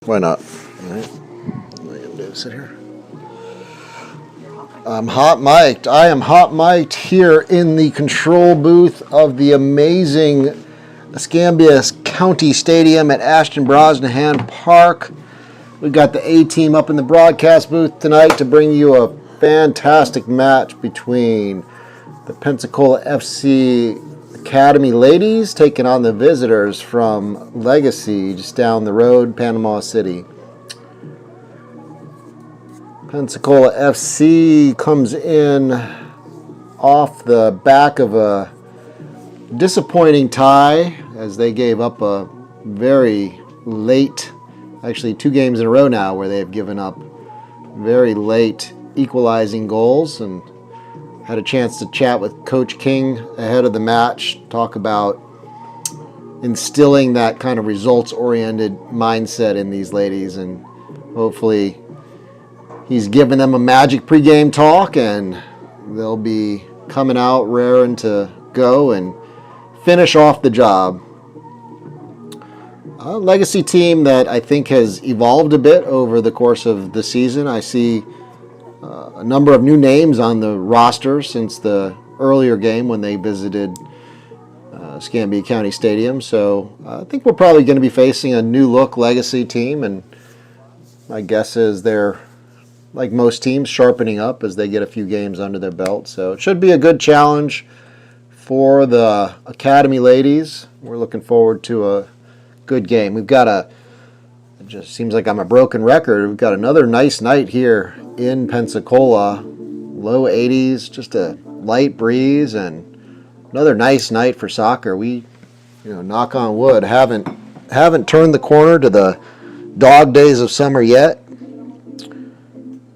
Why not? All right. What am I going to do? Sit here. I'm hot mic'd. I am hot mic'd here in the control booth of the amazing Escambia County Stadium at Ashton Brosnaham Park. We've got the A-team up in the broadcast booth tonight to bring you a fantastic match between the Pensacola FC Academy ladies taking on the visitors from Legacy just down the road, Panama City. Pensacola FC comes in off the back of a disappointing tie as they gave up a very late, actually 2 games in a row now where they've given up very late equalizing goals, and had a chance to chat with Coach King ahead of the match, talk about instilling that kind of results-oriented mindset in these ladies, and hopefully he's given them a magic pregame talk, and they'll be coming out raring to go and finish off the job. A Legacy team that I think has evolved a bit over the course of the season. I see a number of new names on the roster since the earlier game when they visited Escambia County Stadium. So I think we're probably going to be facing a new look Legacy team, and my guess is they're, like most teams, sharpening up as they get a few games under their belt. So it should be a good challenge for the Academy ladies. We're looking forward to a good game. We've got it just seems like I'm a broken record. We've got another nice night here in Pensacola. Low 80s, just a light breeze, and another nice night for soccer. We, knock on wood, haven't turned the corner to the dog days of summer yet.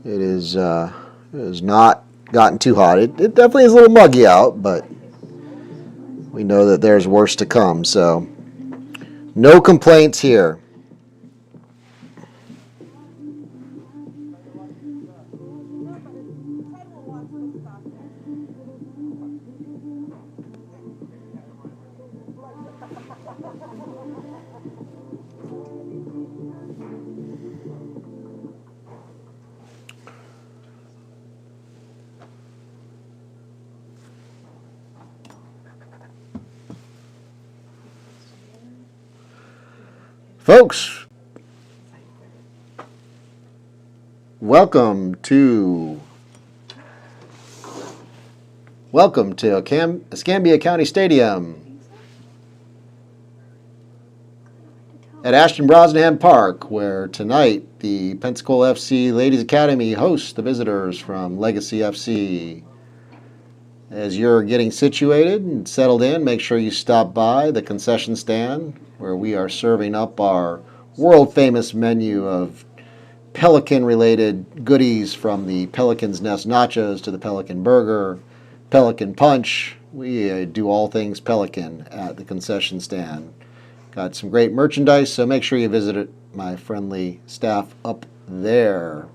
It is not gotten too hot. It definitely is a little muggy out, but we know that there's worse to come. So no complaints here. Folks, welcome to Escambia County Stadium at Ashton Brosnaham Park, where tonight the Pensacola FC Ladies Academy hosts the visitors from Legacy FC. As you're getting situated and settled in, make sure you stop by the concession stand where we are serving up our world-famous menu of Pelican-related goodies, from the Pelican's Nest nachos to the Pelican Burger, Pelican Punch. We do all things Pelican at the concession stand. Got some great merchandise, so make sure you visit my friendly staff up there.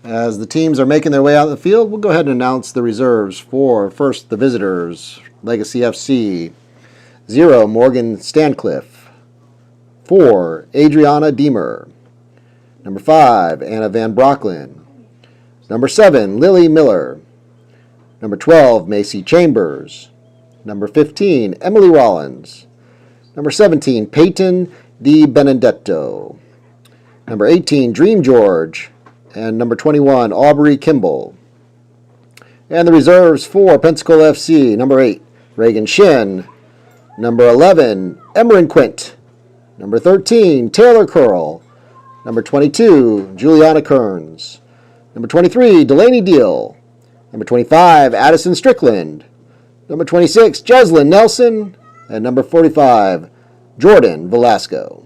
As the teams are making their way out of the field, we'll go ahead and announce the reserves for, first, the visitors. Legacy FC, 0, Morgan Stancliffe. 4, Adriana Deemer. Number 5, Anna Van Brocklin. Number 7, Lily Miller. Number 12, Macy Chambers. Number 15, Emily Rollins. Number 17, Peyton Di Benedetto. Number 18, Dream George. And number 21, Aubrey Kimball. And the reserves for Pensacola FC, number 8, Reagan Shin. Number 11, Emerin Quint. Number 13, Taylor Curl. Number 22, Juliana Kearns. Number 23, Delaney Deal. Number 25, Addison Strickland. Number 26, Jeslyn Nelson. And number 45, Jordan Velasco.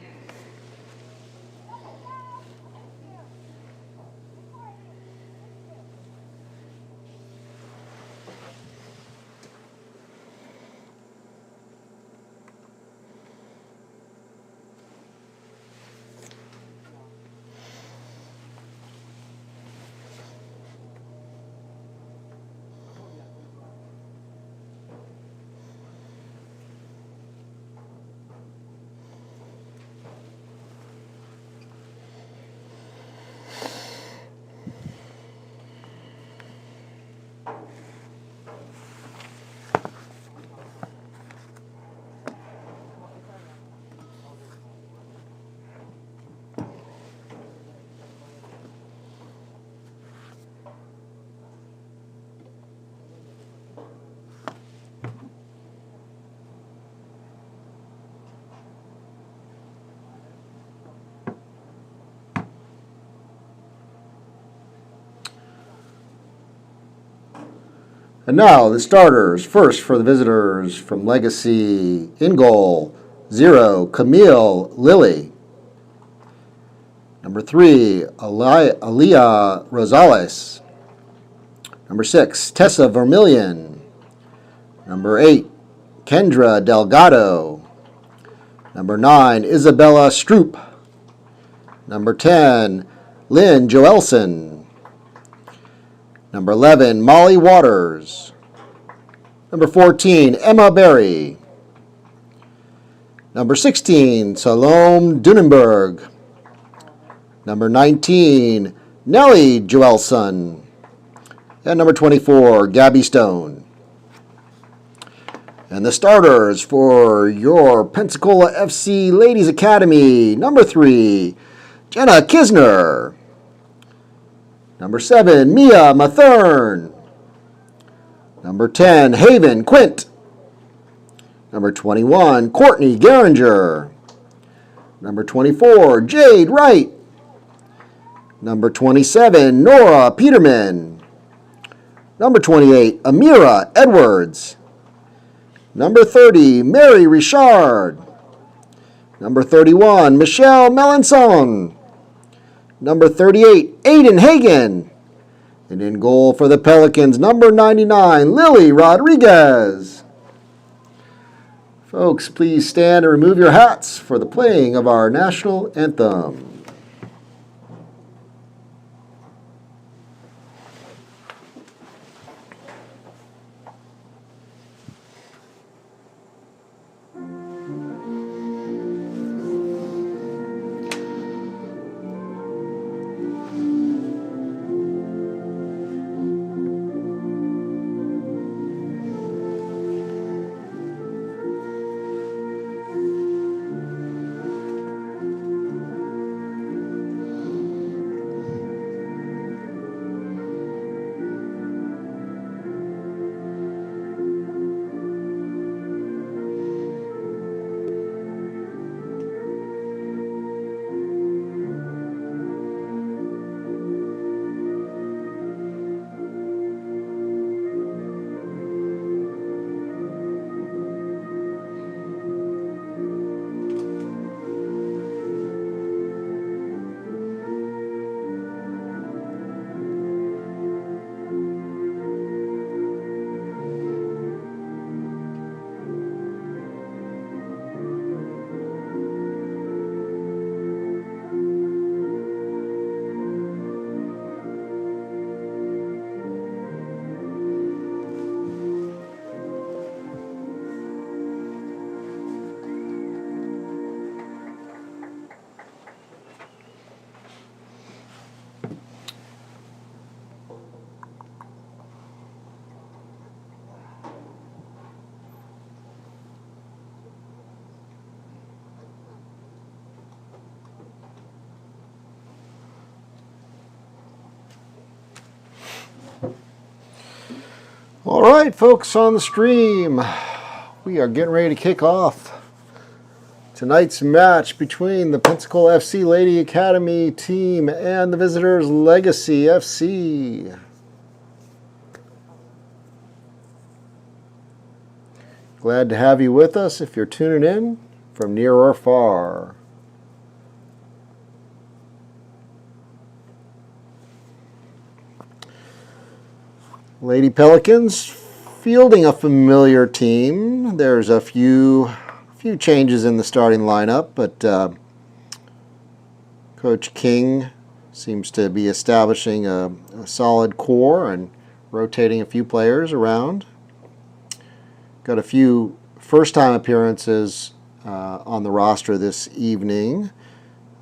And now the starters. First for the visitors from Legacy, in goal, 0, Camille Lilly. Number 3, Aliyah Rosales. Number 6, Tessa Vermillion. Number 8, Kendra Delgado. Number 9, Isabella Stroop. Number 10, Lynn Joelson. Number 11, Molly Waters. Number 14, Emma Berry. Number 16, Salome Dunenberg. Number 19, Nellie Joelson. And number 24, Gabby Stone. And the starters for your Pensacola FC Ladies Academy. Number 3, Jenna Kisner. Number 7, Mia Mathern. Number 10, Haven Quint. Number 21, Courtney Geringer. Number 24, Jade Wright. Number 27, Nora Peterman. Number 28, Amira Edwards. Number 30, Mary Richard. Number 31, Michelle Melanson. Number 38, Aiden Hagen. And in goal for the Pelicans, number 99, Lily Rodriguez. Folks, please stand and remove your hats for the playing of our national anthem. All right, folks on the stream, we are getting ready to kick off tonight's match between the Pensacola FC Lady Academy team and the visitors Legacy FC. Glad to have you with us if you're tuning in from near or far. Lady Pelicans fielding a familiar team. There's a few changes in the starting lineup, but Coach King seems to be establishing a solid core and rotating a few players around. Got a few first-time appearances on the roster this evening.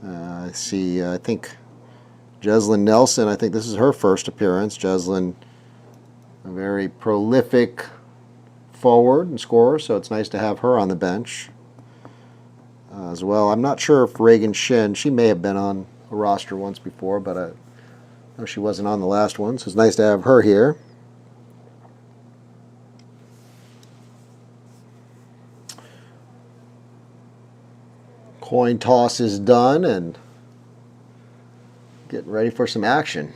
I think Jeslyn Nelson, I think this is her first appearance. Jeslyn, a very prolific forward and scorer, so it's nice to have her on the bench as well. I'm not sure if Reagan Shin, she may have been on a roster once before, but I know she wasn't on the last one, so it's nice to have her here. Coin toss is done and getting ready for some action.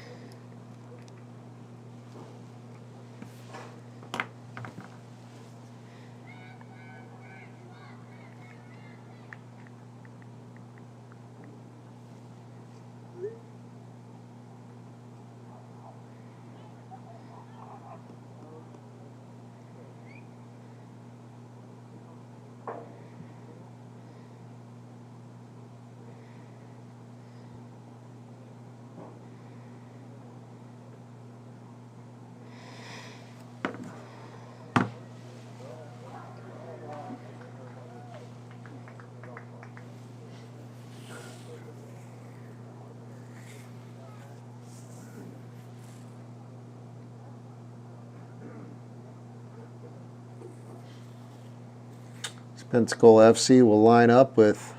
Pensacola FC will line up with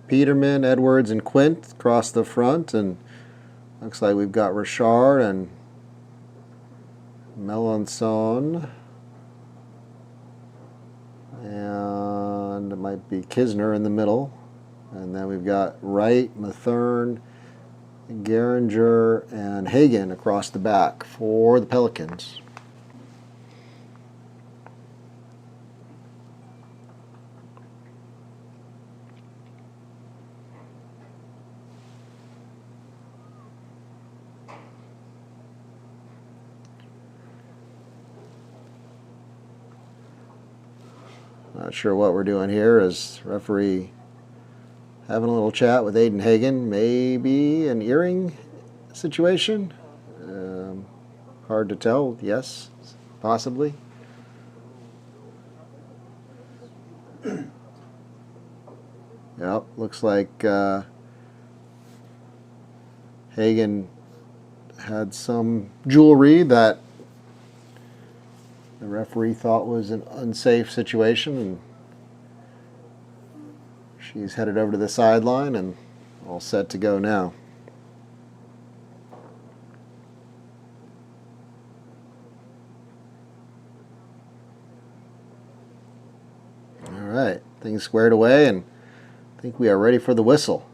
Peterman, Edwards, and Quint across the front, and looks like we've got Richard and Melanson, and it might be Kisner in the middle, and then we've got Wright, Mathern, Geringer, and Hagen across the back for the Pelicans. Not sure what we're doing here. Is referee having a little chat with Aiden Hagen? Maybe an earring situation? Hard to tell. Yes, possibly. Yep, looks like Hagen had some jewelry that the referee thought was an unsafe situation, and she's headed over to the sideline and all set to go now. All right, things squared away, and I think we are ready for the whistle.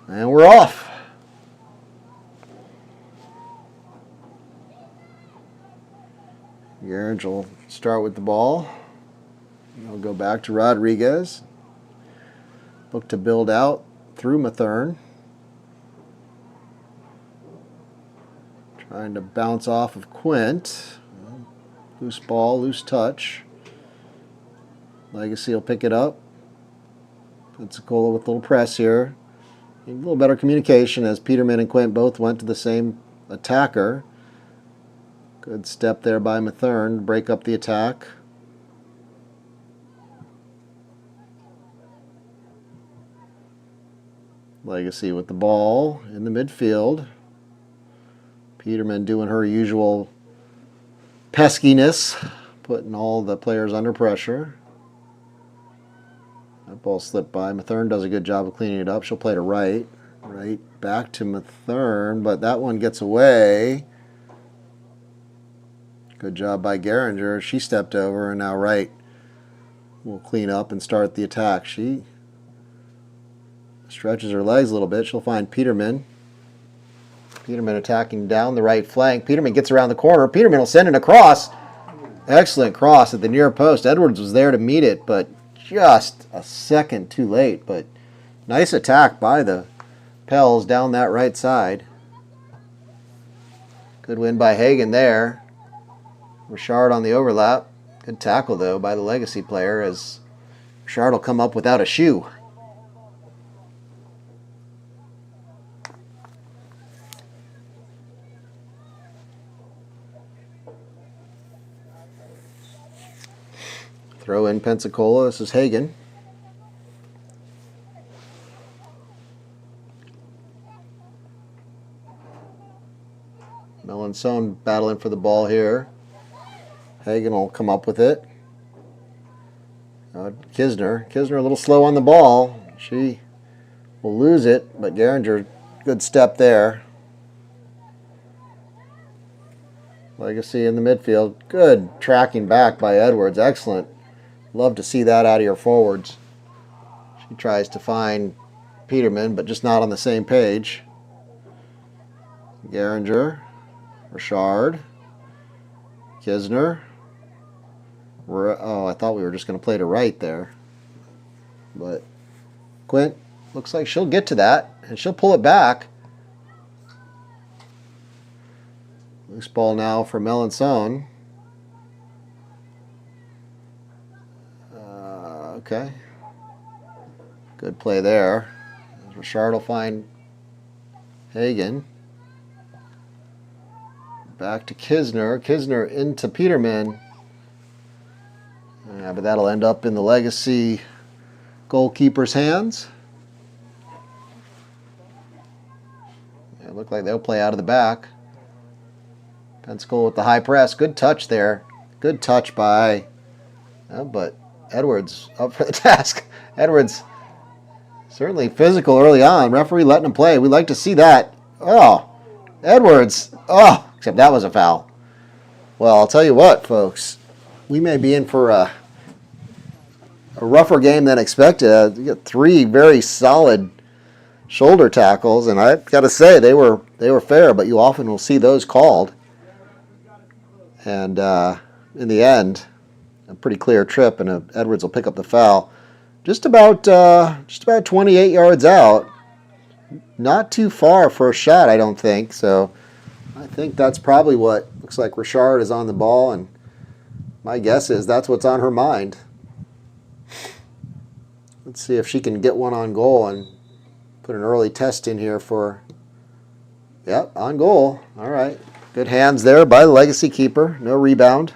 And we're off. Geringer will start with the ball. I'll go back to Rodriguez. Look to build out through Mathern. Trying to bounce off of Quint. Loose ball, loose touch. Legacy will pick it up. Pensacola with a little press here. A little better communication as Peterman and Quint both went to the same attacker. Good step there by Mathern to break up the attack. Legacy with the ball in the midfield. Peterman doing her usual peskiness, putting all the players under pressure. That ball slipped by. Mathern does a good job of cleaning it up. She'll play to Wright. Right back to Mathern, but that one gets away. Good job by Geringer. She stepped over, and now Wright will clean up and start the attack. She stretches her legs a little bit. She'll find Peterman. Peterman attacking down the right flank. Peterman gets around the corner. Peterman will send it across. Excellent cross at the near post. Edwards was there to meet it, but just a second too late. But nice attack by the Pels down that right side. Good win by Hagen there. Richard on the overlap. Good tackle, though, by the Legacy player as Richard will come up without a shoe. Throw in Pensacola. This is Hagen. Melanson battling for the ball here. Hagen will come up with it. Kisner a little slow on the ball. She will lose it, but Geringer, good step there. Legacy in the midfield. Good tracking back by Edwards. Excellent. Love to see that out of your forwards. She tries to find Peterman, but just not on the same page. Geringer, Richard, Kisner. Oh, I thought we were just going to play to Wright there. But Quint looks like she'll get to that, and she'll pull it back. Loose ball now for Melanson. Okay. Good play there. Richard will find Hagen. Back to Kisner. Kisner into Peterman. Yeah, but that'll end up in the Legacy goalkeeper's hands. It looked like they'll play out of the back. Pensacola with the high press. Good touch there. Good touch by, but Edwards up for the task. Edwards certainly physical early on. Referee letting him play. We like to see that. Oh, Edwards. Oh, except that was a foul. Well, I'll tell you what, folks. We may be in for a rougher game than expected. We got 3 very solid shoulder tackles, and I've got to say they were fair, but you often will see those called. And in the end, a pretty clear trip, and Edwards will pick up the foul. Just about 28 yards out. Not too far for a shot, I don't think. So I think that's probably what looks like. Richard is on the ball, and my guess is that's what's on her mind. Let's see if she can get one on goal and put an early test in here for, yep, on goal. All right. Good hands there by the Legacy keeper. No rebound.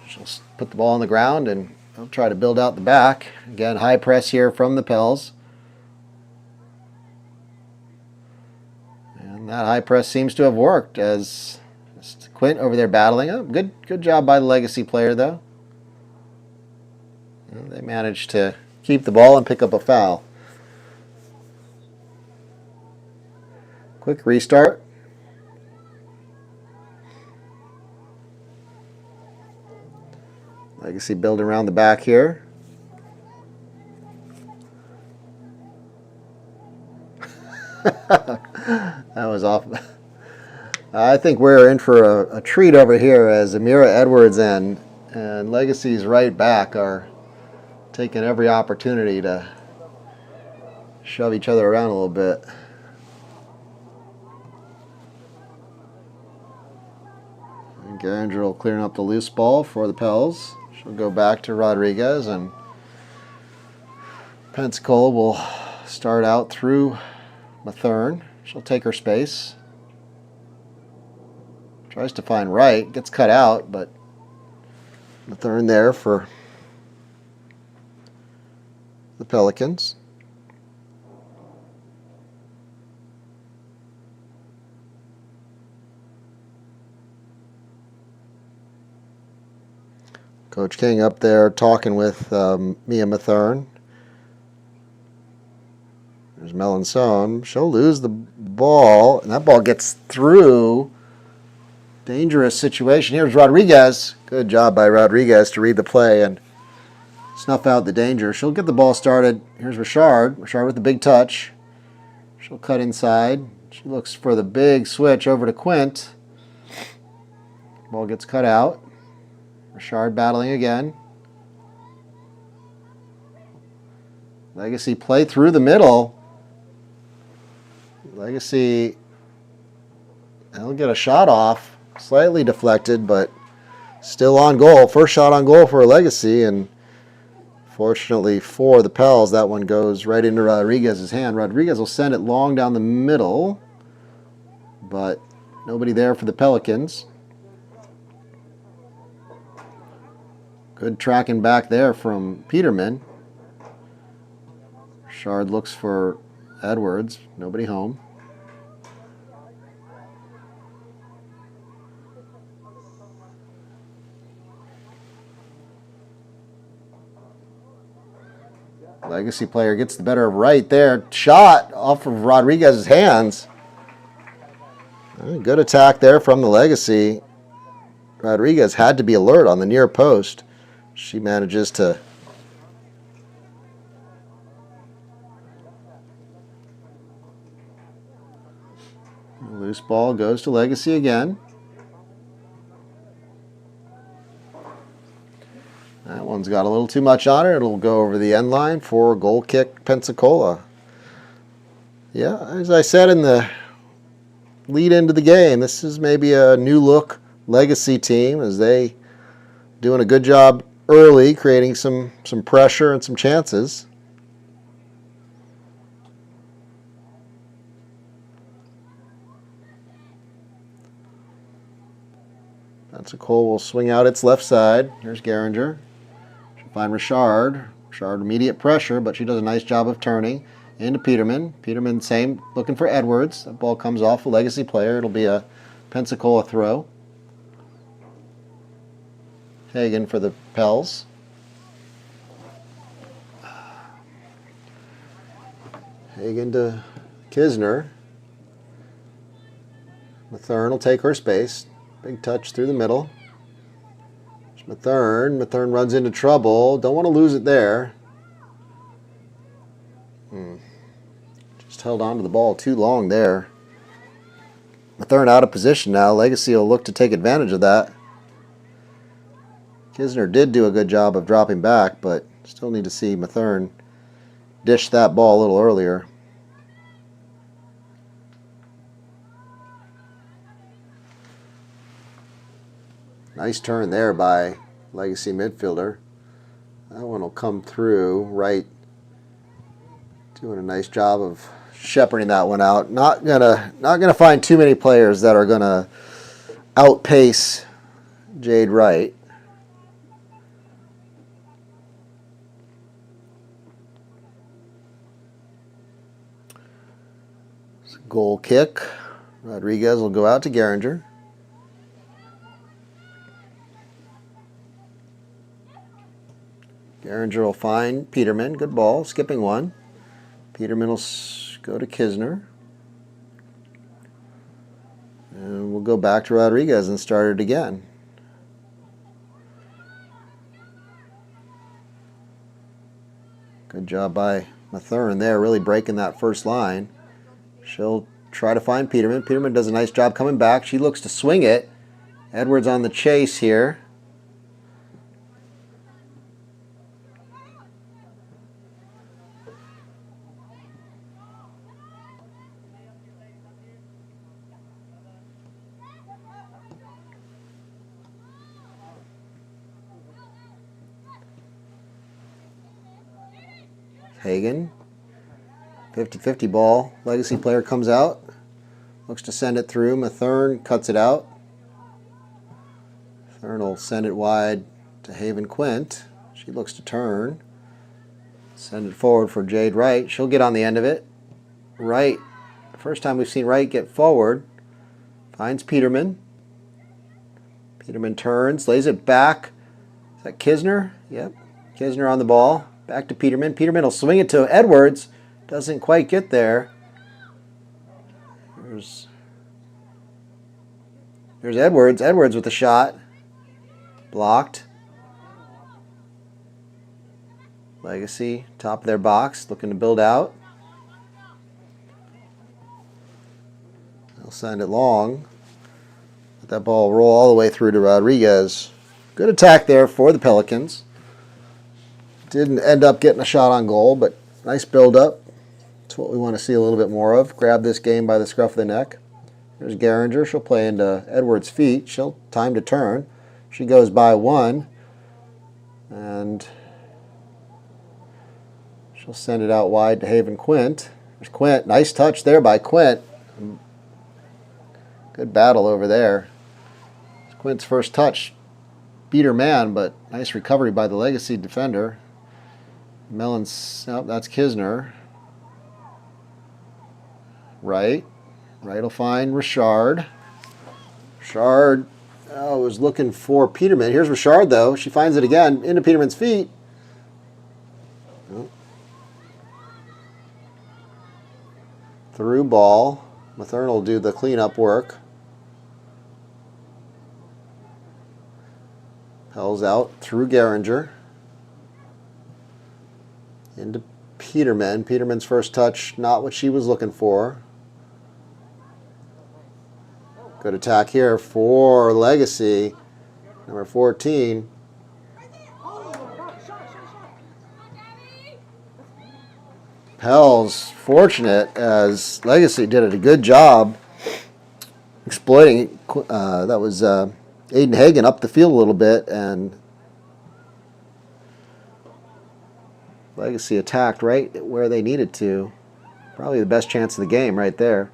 She'll put the ball on the ground and I'll try to build out the back. Again, high press here from the Pels. And that high press seems to have worked as Quint over there battling. Oh, good job by the Legacy player, though. They managed to keep the ball and pick up a foul. Quick restart. Legacy building around the back here. That was off. I think we're in for a treat over here as Amira Edwards and Legacy's right back are taking every opportunity to shove each other around a little bit. And Garinger clearing up the loose ball for the Pels. She'll go back to Rodriguez, and Pensacola will start out through Mathern. She'll take her space. Tries to find Wright, gets cut out, but Mathern there for the Pelicans. Coach King up there talking with Mia Mathern. There's Melanson. She'll lose the ball, and that ball gets through. Dangerous situation. Here's Rodriguez. Good job by Rodriguez to read the play and snuff out the danger. She'll get the ball started. Here's Richard. Richard with the big touch. She'll cut inside. She looks for the big switch over to Quint. Ball gets cut out. Richard battling again. Legacy play through the middle. Legacy, they'll get a shot off. Slightly deflected, but still on goal. First shot on goal for Legacy, and fortunately for the Pels, that one goes right into Rodriguez's hand. Rodriguez will send it long down the middle, but nobody there for the Pelicans. Good tracking back there from Peterman. Shard looks for Edwards. Nobody home. Legacy player gets the better of Wright there. Shot off of Rodriguez's hands. Good attack there from the Legacy. Rodriguez had to be alert on the near post. She manages to loose ball goes to Legacy again. That one's got a little too much on it. It'll go over the end line for goal kick Pensacola. Yeah, as I said in the lead into the game, this is maybe a new look Legacy team as they doing a good job early, creating some pressure and some chances. Pensacola will swing out its left side. Here's Garinger. She'll find Richard. Richard immediate pressure, but she does a nice job of turning into Peterman. Peterman same, looking for Edwards. That ball comes off a Legacy player. It'll be a Pensacola throw. Hagen for the Pels. Hagen to Kisner. Mathern will take her space. Big touch through the middle. Mathern. Mathern runs into trouble. Don't want to lose it there. Just held on to the ball too long there. Mathern out of position now. Legacy will look to take advantage of that. Kisner did do a good job of dropping back, but still need to see Mathern dish that ball a little earlier. Nice turn there by Legacy midfielder. That one will come through. Wright doing a nice job of shepherding that one out. Not gonna find too many players that are gonna outpace Jade Wright. Goal kick. Rodriguez will go out to Geringer. Geringer will find Peterman. Good ball. Skipping one. Peterman will go to Kisner. And we'll go back to Rodriguez and start it again. Good job by Mathern there, really breaking that first line. She'll try to find Peterman. Peterman does a nice job coming back. She looks to swing it. Edwards on the chase here. Hagen. 50-50 ball. Legacy player comes out. Looks to send it through. Mathern cuts it out. Mathern will send it wide to Haven Quint. She looks to turn. Send it forward for Jade Wright. She'll get on the end of it. Wright. First time we've seen Wright get forward. Finds Peterman. Peterman turns. Lays it back. Is that Kisner? Yep. Kisner on the ball. Back to Peterman. Peterman will swing it to Edwards. Doesn't quite get there. There's Edwards. Edwards with the shot. Blocked. Legacy, top of their box, looking to build out. They'll send it long. Let that ball roll all the way through to Rodriguez. Good attack there for the Pelicans. Didn't end up getting a shot on goal, but nice build-up. That's what we want to see a little bit more of. Grab this game by the scruff of the neck. There's Geringer. She'll play into Edwards' feet. She'll time to turn. She goes by one. And she'll send it out wide to Haven Quint. There's Quint. Nice touch there by Quint. Good battle over there. Quint's first touch beat her man, but nice recovery by the Legacy defender. Mellon's, oh, that's Kisner. Wright will find Richard. Richard was looking for Peterman. Here's Richard, though. She finds it again into Peterman's feet. Oh. Through ball. Mathern will do the cleanup work. Pels out through Geringer. Into Peterman. Peterman's first touch, not what she was looking for. Good attack here for Legacy. Number 14. Pels fortunate as Legacy did a good job exploiting. That was Aiden Hagen up the field a little bit, and Legacy attacked right where they needed to. Probably the best chance of the game right there.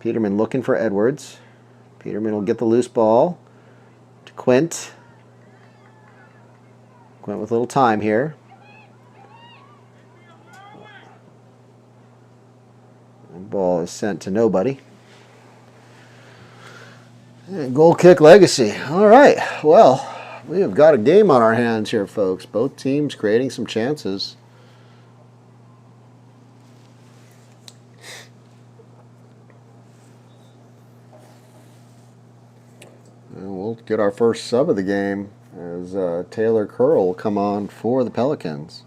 Peterman looking for Edwards. Peterman will get the loose ball to Quint. Quint with a little time here. The ball is sent to nobody. And goal kick legacy. All right. Well, we have got a game on our hands here, folks. Both teams creating some chances. And we'll get our first sub of the game as Taylor Curl will come on for the Pelicans.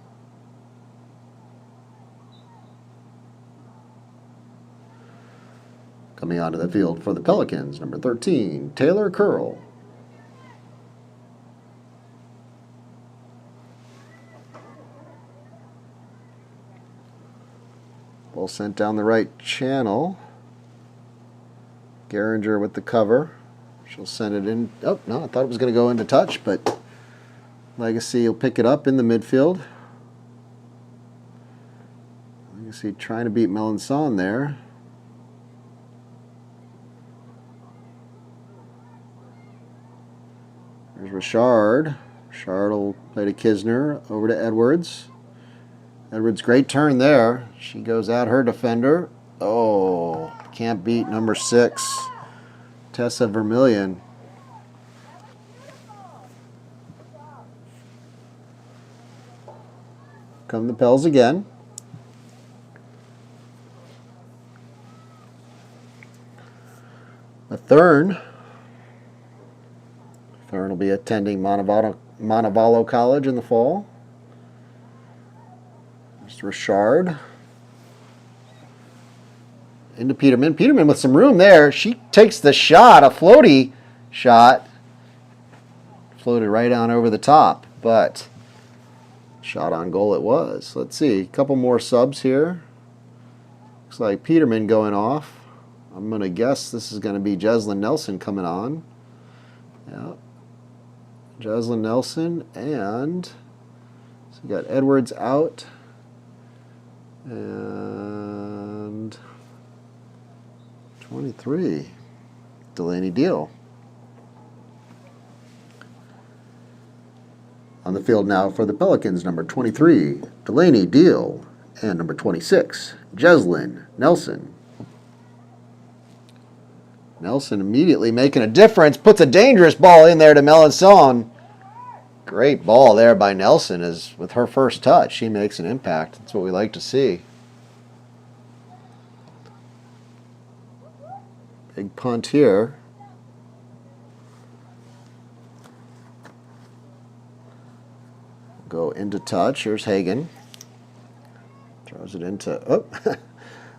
Coming onto the field for the Pelicans, number 13, Taylor Curl. Ball sent down the right channel. Geringer with the cover. She'll send it in. Oh, no, I thought it was going to go into touch, but Legacy will pick it up in the midfield. Legacy trying to beat Melanson there. There's Richard. Richard will play to Kisner. Over to Edwards. Edwards, great turn there. She goes at her defender. Oh, can't beat number 6, Tessa Vermillion. Come the Pels again. Thurn will be attending Montevallo College in the fall. There's Richard. Into Peterman. Peterman with some room there. She takes the shot, a floaty shot. Floated right on over the top, but shot on goal it was. Let's see, a couple more subs here. Looks like Peterman going off. I'm going to guess this is going to be Jeslyn Nelson coming on. Yeah. Jeslyn Nelson, and so we got Edwards out. And 23, Delaney Deal. On the field now for the Pelicans, number 23, Delaney Deal, and number 26, Jeslyn Nelson. Nelson immediately making a difference, puts a dangerous ball in there to Melanson. Great ball there by Nelson. As with her first touch, she makes an impact. That's what we like to see. Big punt here. Go into touch. Here's Hagan. Throws it into, oh,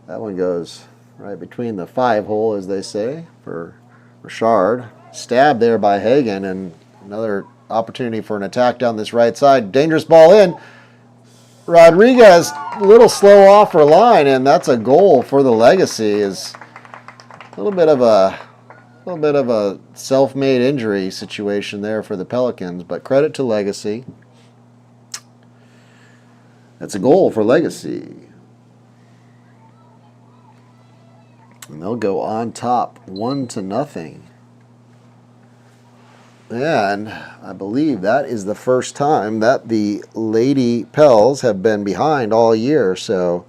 that one goes right between the 5-hole, as they say, for Richard. Stabbed there by Hagan, and another opportunity for an attack down this right side. Dangerous ball in. Rodriguez a little slow off her line, and that's a goal for the Legacy. Is a little bit of a self-made injury situation there for the Pelicans, but credit to Legacy. That's a goal for Legacy. And they'll go on top 1-0. And I believe that is the first time that the Lady Pels have been behind all year. So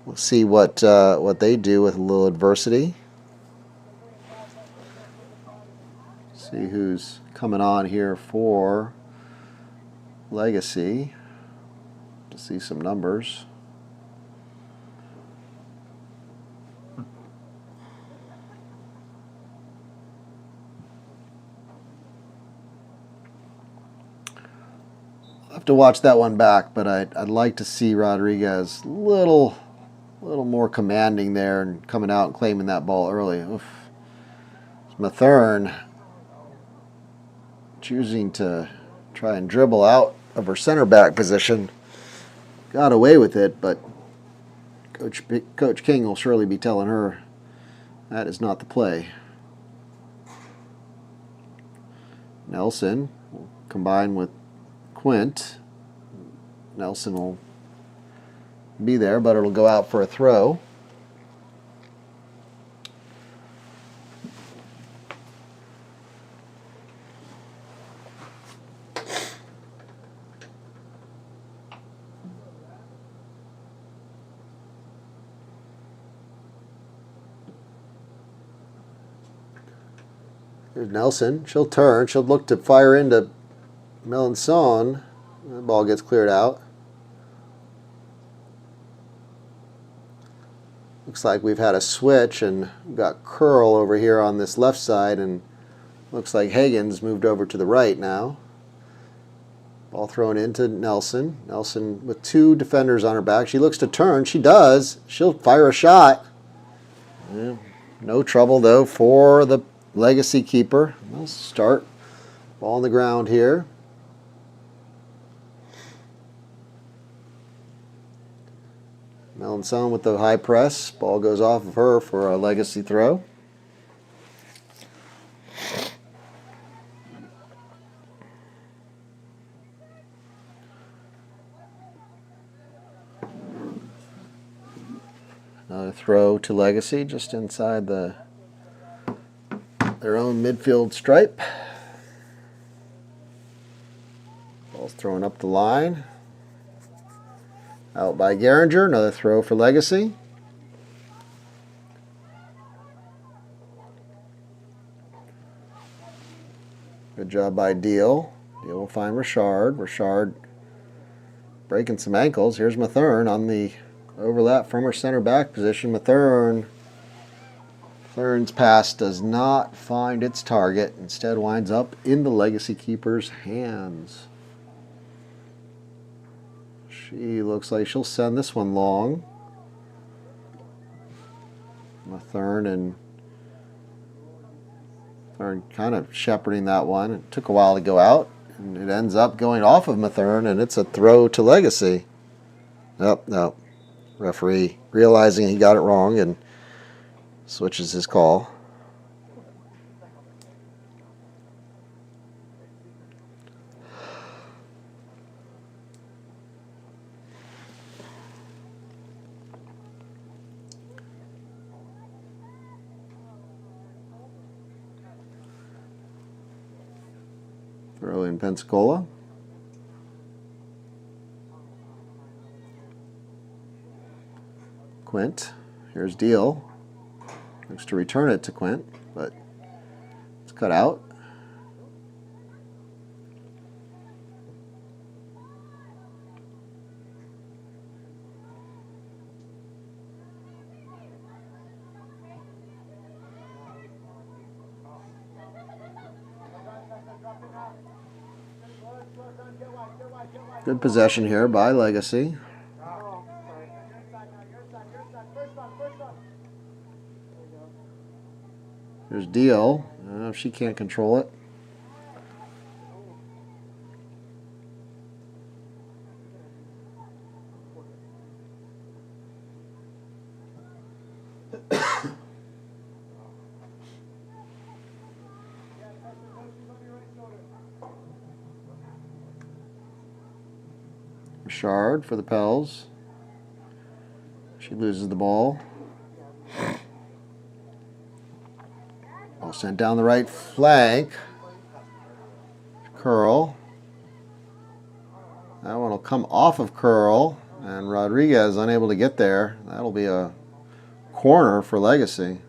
we'll see what they do with a little adversity. See who's coming on here for Legacy. To see some numbers. I'll have to watch that one back, but I'd like to see Rodriguez a little more commanding there and coming out and claiming that ball early. Oof. Mathern choosing to try and dribble out of her center back position. Got away with it, but Coach King will surely be telling her that is not the play. Nelson will combine with Quint. Nelson will be there, but it'll go out for a throw. There's Nelson. She'll turn. She'll look to fire into Melanson. The ball gets cleared out. Looks like we've had a switch, and we've got Curl over here on this left side, and looks like Hagen's moved over to the right now. Ball thrown into Nelson. Nelson with two defenders on her back. She looks to turn. She does. She'll fire a shot. Yeah, no trouble, though, for the legacy keeper. We'll start. Ball on the ground here. Melanson with the high press. Ball goes off of her for a legacy throw. Another throw to legacy just inside their own midfield stripe. Ball's thrown up the line. Out by Geringer. Another throw for legacy. Good job by Deal. Deal will find Richard. Richard breaking some ankles. Here's Mathern on the overlap from her center back position. Mathern's pass does not find its target. Instead winds up in the legacy keeper's hands. She looks like she'll send this one long. Mathern kind of shepherding that one. It took a while to go out, and it ends up going off of Mathern, and it's a throw to legacy. Nope, nope. Referee realizing he got it wrong and switches his call. Throw in Pensacola. Quint. Here's Deal. Looks to return it to Quint, but it's cut out. Good possession here by Legacy. There's Deal. I don't know if she can't control it. Richard for the Pels. She loses the ball. Ball sent down the right flank. Curl. That one will come off of Curl, and Rodriguez unable to get there. That'll be a corner for Legacy.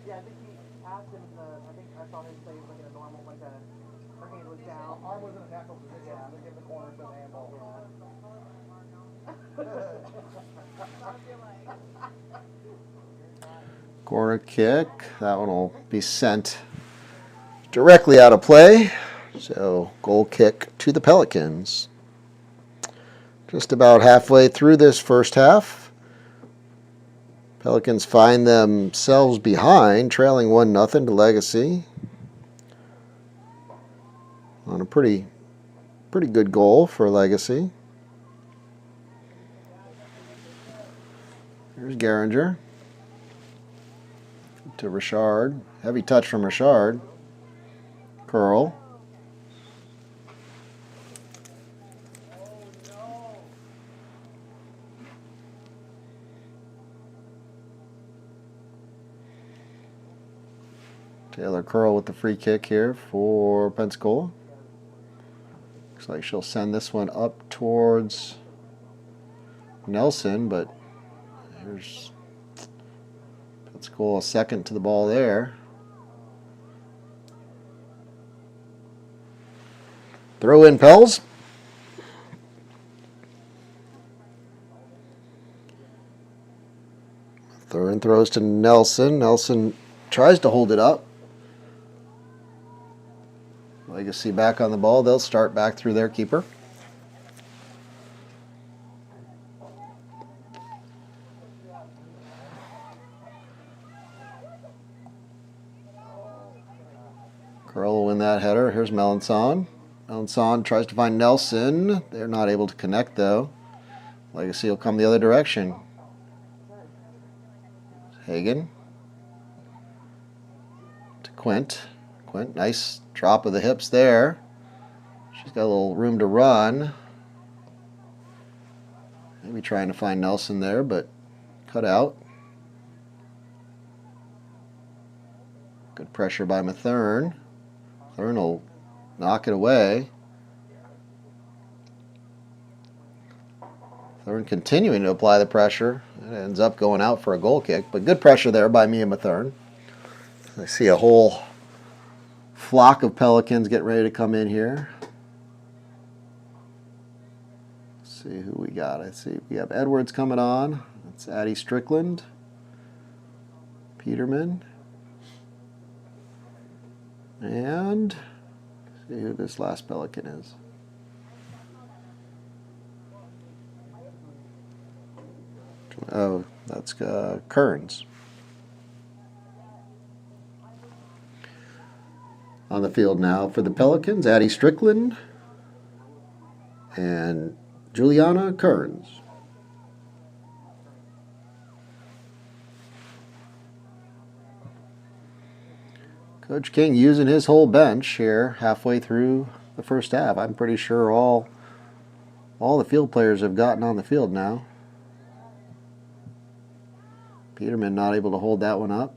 Yeah, I think he asked him, I think I saw him say like in a normal, like her hand was down. Arm was in a natural position. Yeah, they give the corner to the handball. Corner kick. That one will be sent directly out of play. So goal kick to the Pelicans. Just about halfway through this first half. Pelicans find themselves behind, trailing 1-0 to Legacy. On a pretty good goal for Legacy. Here's Geringer. To Richard. Heavy touch from Richard. Curl. Taylor Curl with the free kick here for Pensacola. Looks like she'll send this one up towards Nelson, but here's Pensacola second to the ball there. Throw in Pels. Thurin throws to Nelson. Nelson tries to hold it up. Legacy back on the ball. They'll start back through their keeper. Curl will win that header. Here's Melanson. Melanson tries to find Nelson. They're not able to connect, though. Legacy will come the other direction. Hagen to Quint. Quint, nice drop of the hips there. She's got a little room to run. Maybe trying to find Nelson there, but cut out. Good pressure by Mathern. Mathern will knock it away. Mathern continuing to apply the pressure. It ends up going out for a goal kick, but good pressure there by Mia Mathern. I see a whole flock of Pelicans getting ready to come in here. Let's see who we got. I see we have Edwards coming on. That's Addie Strickland. Peterman. And see who this last Pelican is. Oh, that's Kearns. On the field now for the Pelicans, Addie Strickland and Juliana Kearns. Coach King using his whole bench here halfway through the first half. I'm pretty sure all the field players have gotten on the field now. Peterman not able to hold that one up.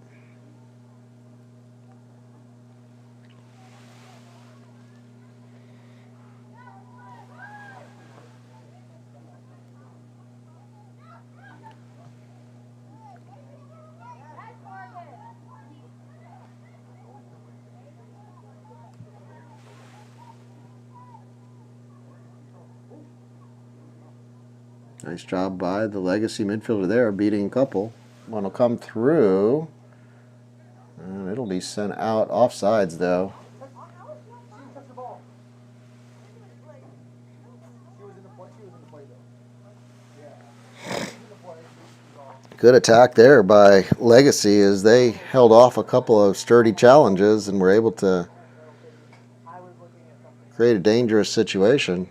Nice job by the Legacy midfielder there, beating a couple. One will come through, and it'll be sent out offsides, though. Good attack there by Legacy as they held off a couple of sturdy challenges and were able to create a dangerous situation.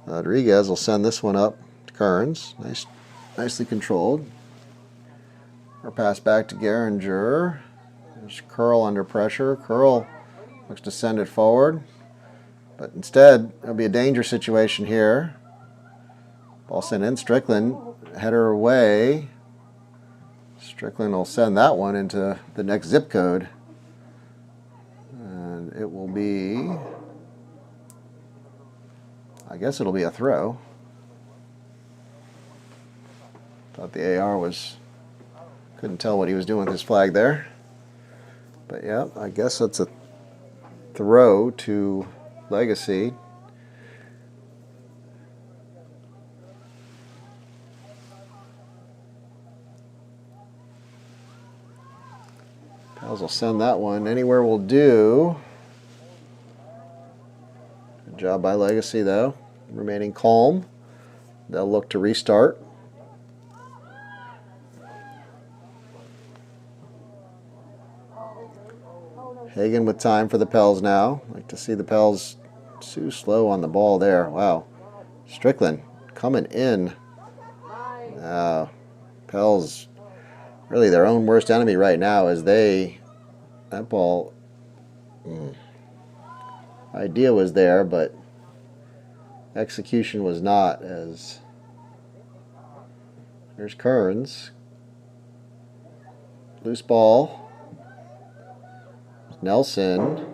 Rodriguez will send this one up to Kearns. Nicely controlled. Or pass back to Geringer. There's Curl under pressure. Curl looks to send it forward. But instead, it'll be a danger situation here. Ball sent in. Strickland, header away. Strickland will send that one into the next zip code. And it will be, I guess it'll be a throw. Thought the AR couldn't tell what he was doing with his flag there. But yeah, I guess that's a throw to Legacy. Pals will send that one. Anywhere will do. Good job by Legacy, though. Remaining calm. They'll look to restart. Hagen with time for the Pels now. Like to see the Pels too slow on the ball there. Wow. Strickland coming in. Pels really their own worst enemy right now as that ball idea was there, but execution was not. As there's Kearns. Loose ball. Nelson.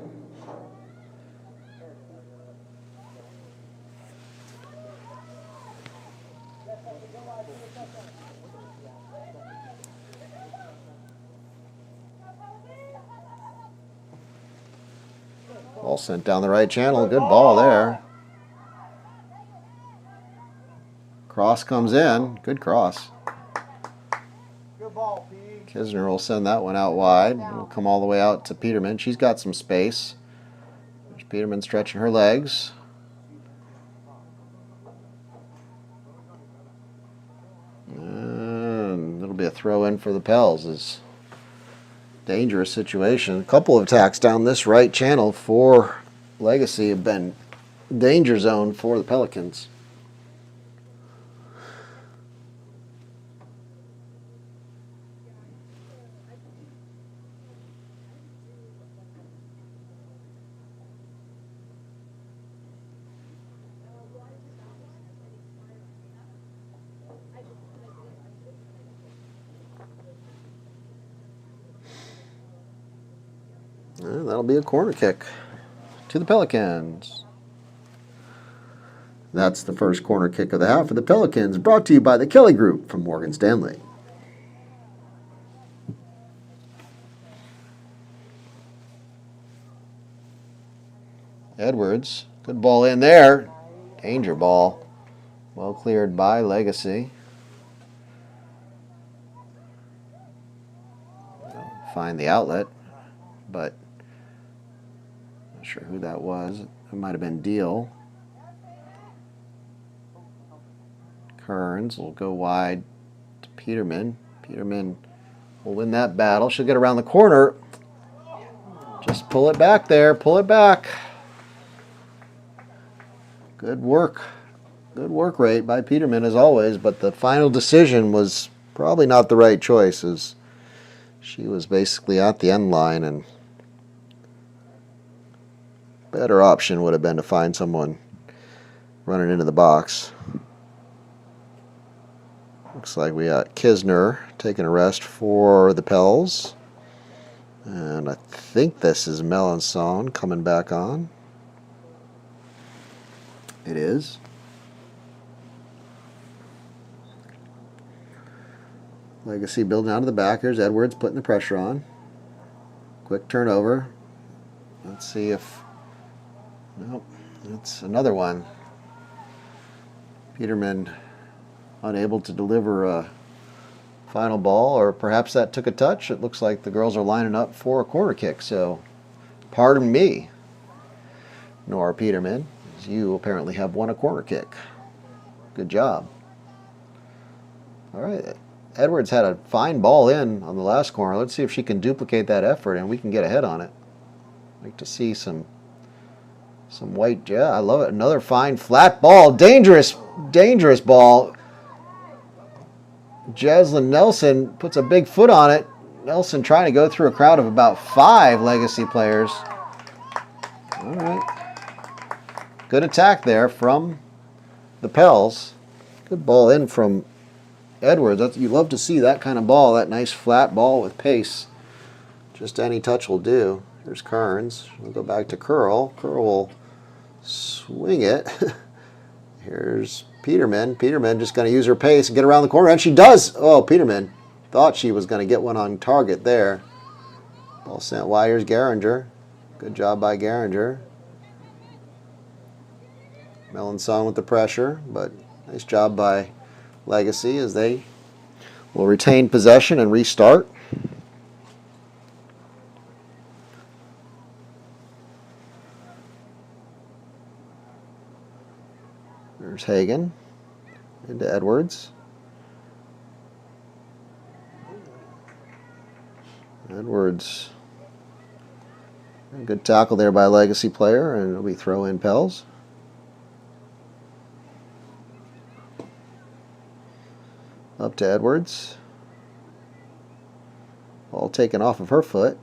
Ball sent down the right channel. Good ball there. Cross comes in. Good cross. Good ball, P. Kisner will send that one out wide. It'll come all the way out to Peterman. She's got some space. There's Peterman stretching her legs. And it'll be a throw in for the Pels. It's a dangerous situation. A couple of attacks down this right channel for Legacy have been danger zone for the Pelicans. And that'll be a corner kick to the Pelicans. That's the first corner kick of the half for the Pelicans, brought to you by the Kelly Group from Morgan Stanley. Edwards, good ball in there. Danger ball. Well cleared by Legacy. Find the outlet, but not sure who that was. It might have been Deal. Kearns will go wide to Peterman. Peterman will win that battle. She'll get around the corner. Just pull it back there. Pull it back. Good work. Good work rate by Peterman as always, but the final decision was probably not the right choice, as she was basically at the end line, and better option would have been to find someone running into the box. Looks like we got Kisner taking a rest for the Pels. And I think this is Melanson coming back on. It is. Legacy building out of the back. Here's Edwards putting the pressure on. Quick turnover. Let's see if... Nope, that's another one. Peterman unable to deliver a final ball, or perhaps that took a touch. It looks like the girls are lining up for a corner kick, so pardon me, Nora Peterman, as you apparently have won a corner kick. Good job. All right, Edwards had a fine ball in on the last corner. Let's see if she can duplicate that effort and we can get ahead on it. I'd like to see some white. Yeah, I love it. Another fine flat ball. Dangerous ball. Jeslyn Nelson puts a big foot on it. Nelson trying to go through a crowd of about 5 Legacy players. All right. Good attack there from the Pels. Good ball in from Edwards. You love to see that kind of ball, that nice flat ball with pace. Just any touch will do. Here's Kearns. We'll go back to Curl. Curl will swing it. Here's Peterman. Peterman just going to use her pace and get around the corner, and she does. Oh, Peterman thought she was going to get one on target there. Ball sent wide. Here's Geringer. Good job by Geringer. Melanson with the pressure, but nice job by Legacy as they will retain possession and restart. There's Hagan into Edwards. Edwards, a good tackle there by a Legacy player, and it'll be throw-in Pels. Up to Edwards. Ball taken off of her foot.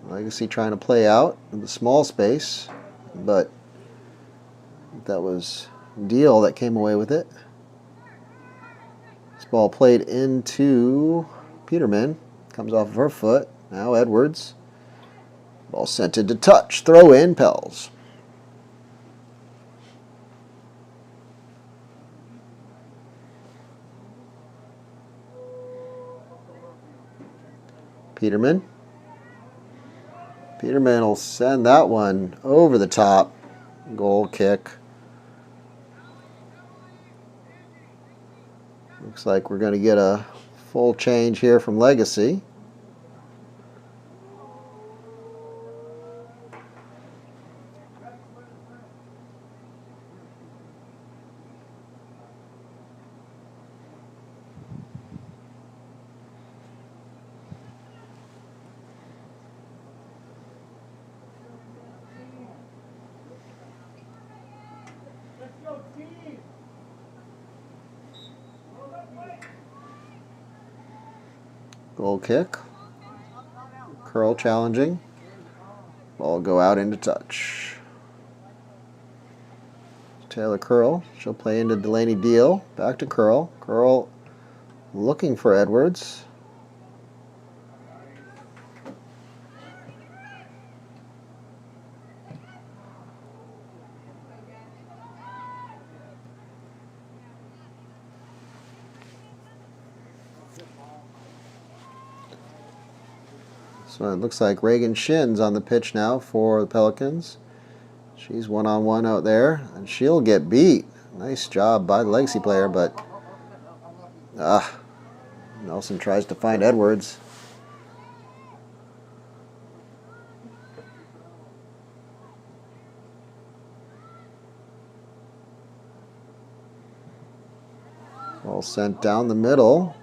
Legacy trying to play out in the small space, but that was Deal that came away with it. This ball played into Peterman. Comes off of her foot. Now Edwards. Ball sent into touch. Throw in, Pels. Peterman. Peterman will send that one over the top. Goal kick. Looks like we're going to get a full change here from Legacy. Goal kick. Curl challenging. Ball go out into touch. Taylor Curl. She'll play into Delaney Deal. Back to Curl. Curl looking for Edwards. So it looks like Reagan Shin's on the pitch now for the Pelicans. She's one-on-one out there, and she'll get beat. Nice job by the Legacy player, but Nelson tries to find Edwards. Ball sent down the middle.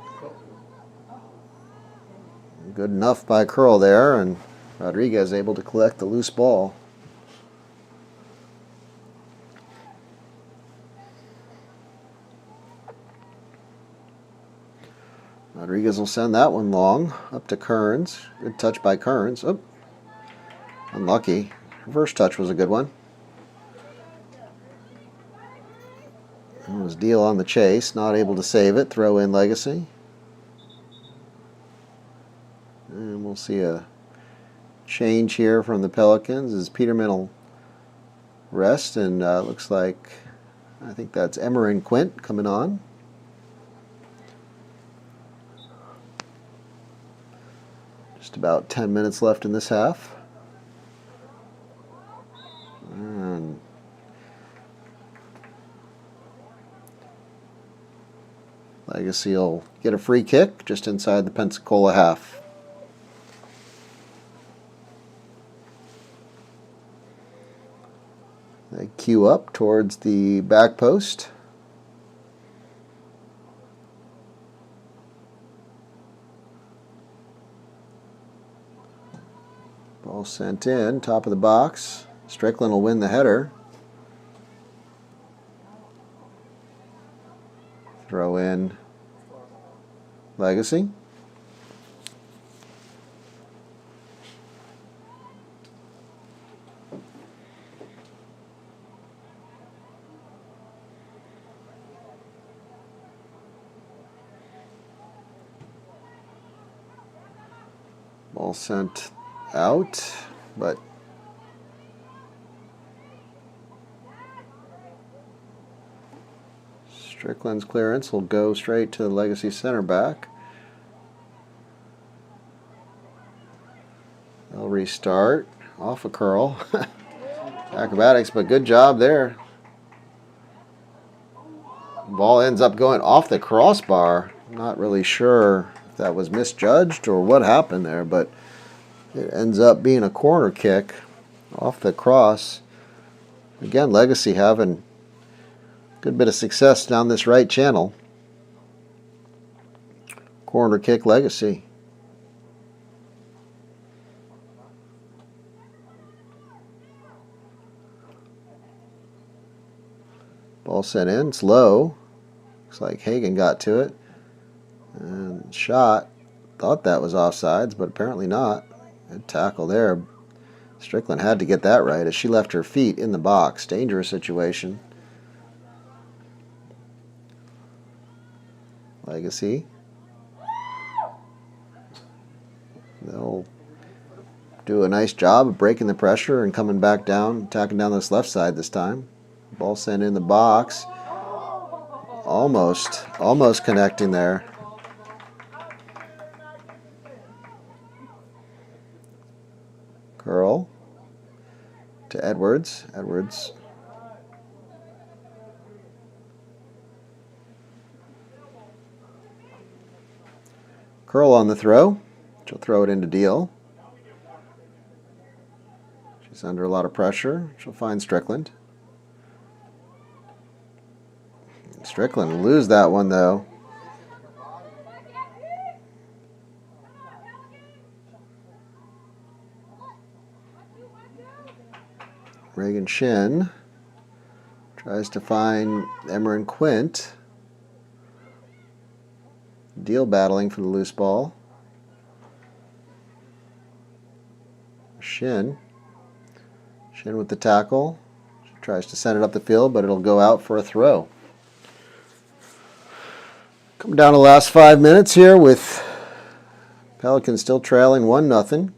Good enough by Curl there, and Rodriguez able to collect the loose ball. Rodriguez will send that one long, up to Kearns. Good touch by Kearns. Oh, unlucky. Reverse touch was a good one. It was Deal on the chase, not able to save it. Throw in Legacy. And we'll see a change here from the Pelicans as Peterman will rest, and looks like, I think that's Emerin Quint coming on. Just about 10 minutes left in this half. And Legacy will get a free kick just inside the Pensacola half. They queue up towards the back post. Ball sent in, top of the box. Strickland will win the header. Throw in Legacy. Ball sent out, but Strickland's clearance will go straight to the Legacy center back. They'll restart. Off a curl. Acrobatics, but good job there. Ball ends up going off the crossbar. Not really sure if that was misjudged or what happened there, but it ends up being a corner kick off the cross. Again, Legacy having a good bit of success down this right channel. Corner kick Legacy. Ball sent in. It's low. Looks like Hagan got to it. And shot. Thought that was offsides, but apparently not. Good tackle there. Strickland had to get that right as she left her feet in the box. Dangerous situation. Legacy. They'll do a nice job of breaking the pressure and coming back down, attacking down this left side this time. Ball sent in the box. Almost connecting there. Curl to Edwards. Edwards. Curl on the throw. She'll throw it into Deal. She's under a lot of pressure. She'll find Strickland. Strickland will lose that one, though. Reagan Shin tries to find Emerin Quint. Deal battling for the loose ball. Shin with the tackle. She tries to send it up the field, but it'll go out for a throw. Coming down to the last 5 minutes here with Pelicans still trailing 1-0.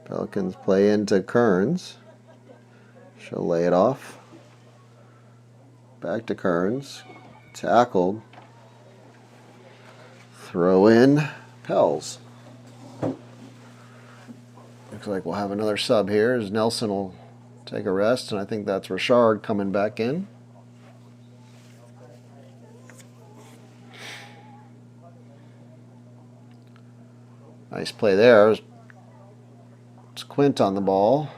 Pelicans play into Kearns. She'll lay it off. Back to Kearns. Tackled. Throw in. Pels. Looks like we'll have another sub here as Nelson will take a rest, and I think that's Richard coming back in. Nice play there. It's Quint on the ball.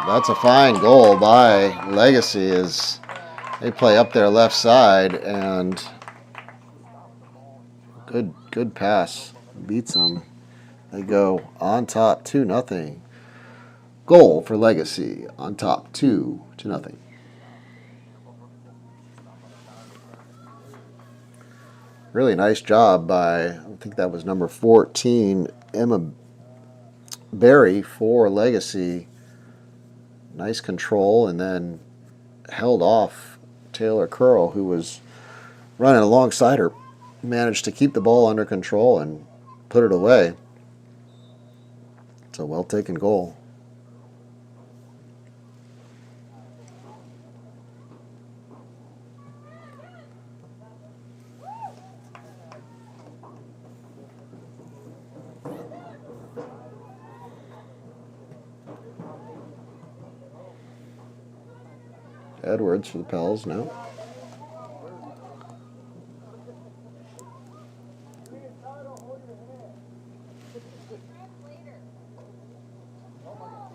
That's a fine goal by Legacy as they play up their left side, and good pass. Beats them. They go on top 2-0. Goal for Legacy on top 2-0. Really nice job by, I think that was number 14, Emma Berry for Legacy. Nice control, and then held off Taylor Curl, who was running alongside her. Managed to keep the ball under control and put it away. It's a well-taken goal. Edwards for the Pels now.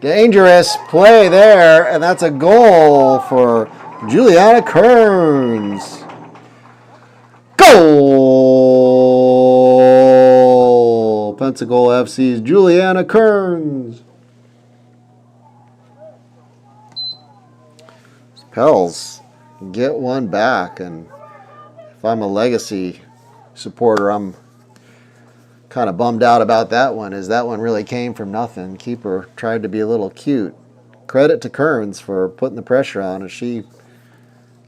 Dangerous play there, and that's a goal for Juliana Kearns. Goal! Pensacola FC's Juliana Kearns. Pels get one back, and if I'm a Legacy supporter, I'm kind of bummed out about that one, as that one really came from nothing. Keeper tried to be a little cute. Credit to Kearns for putting the pressure on, as she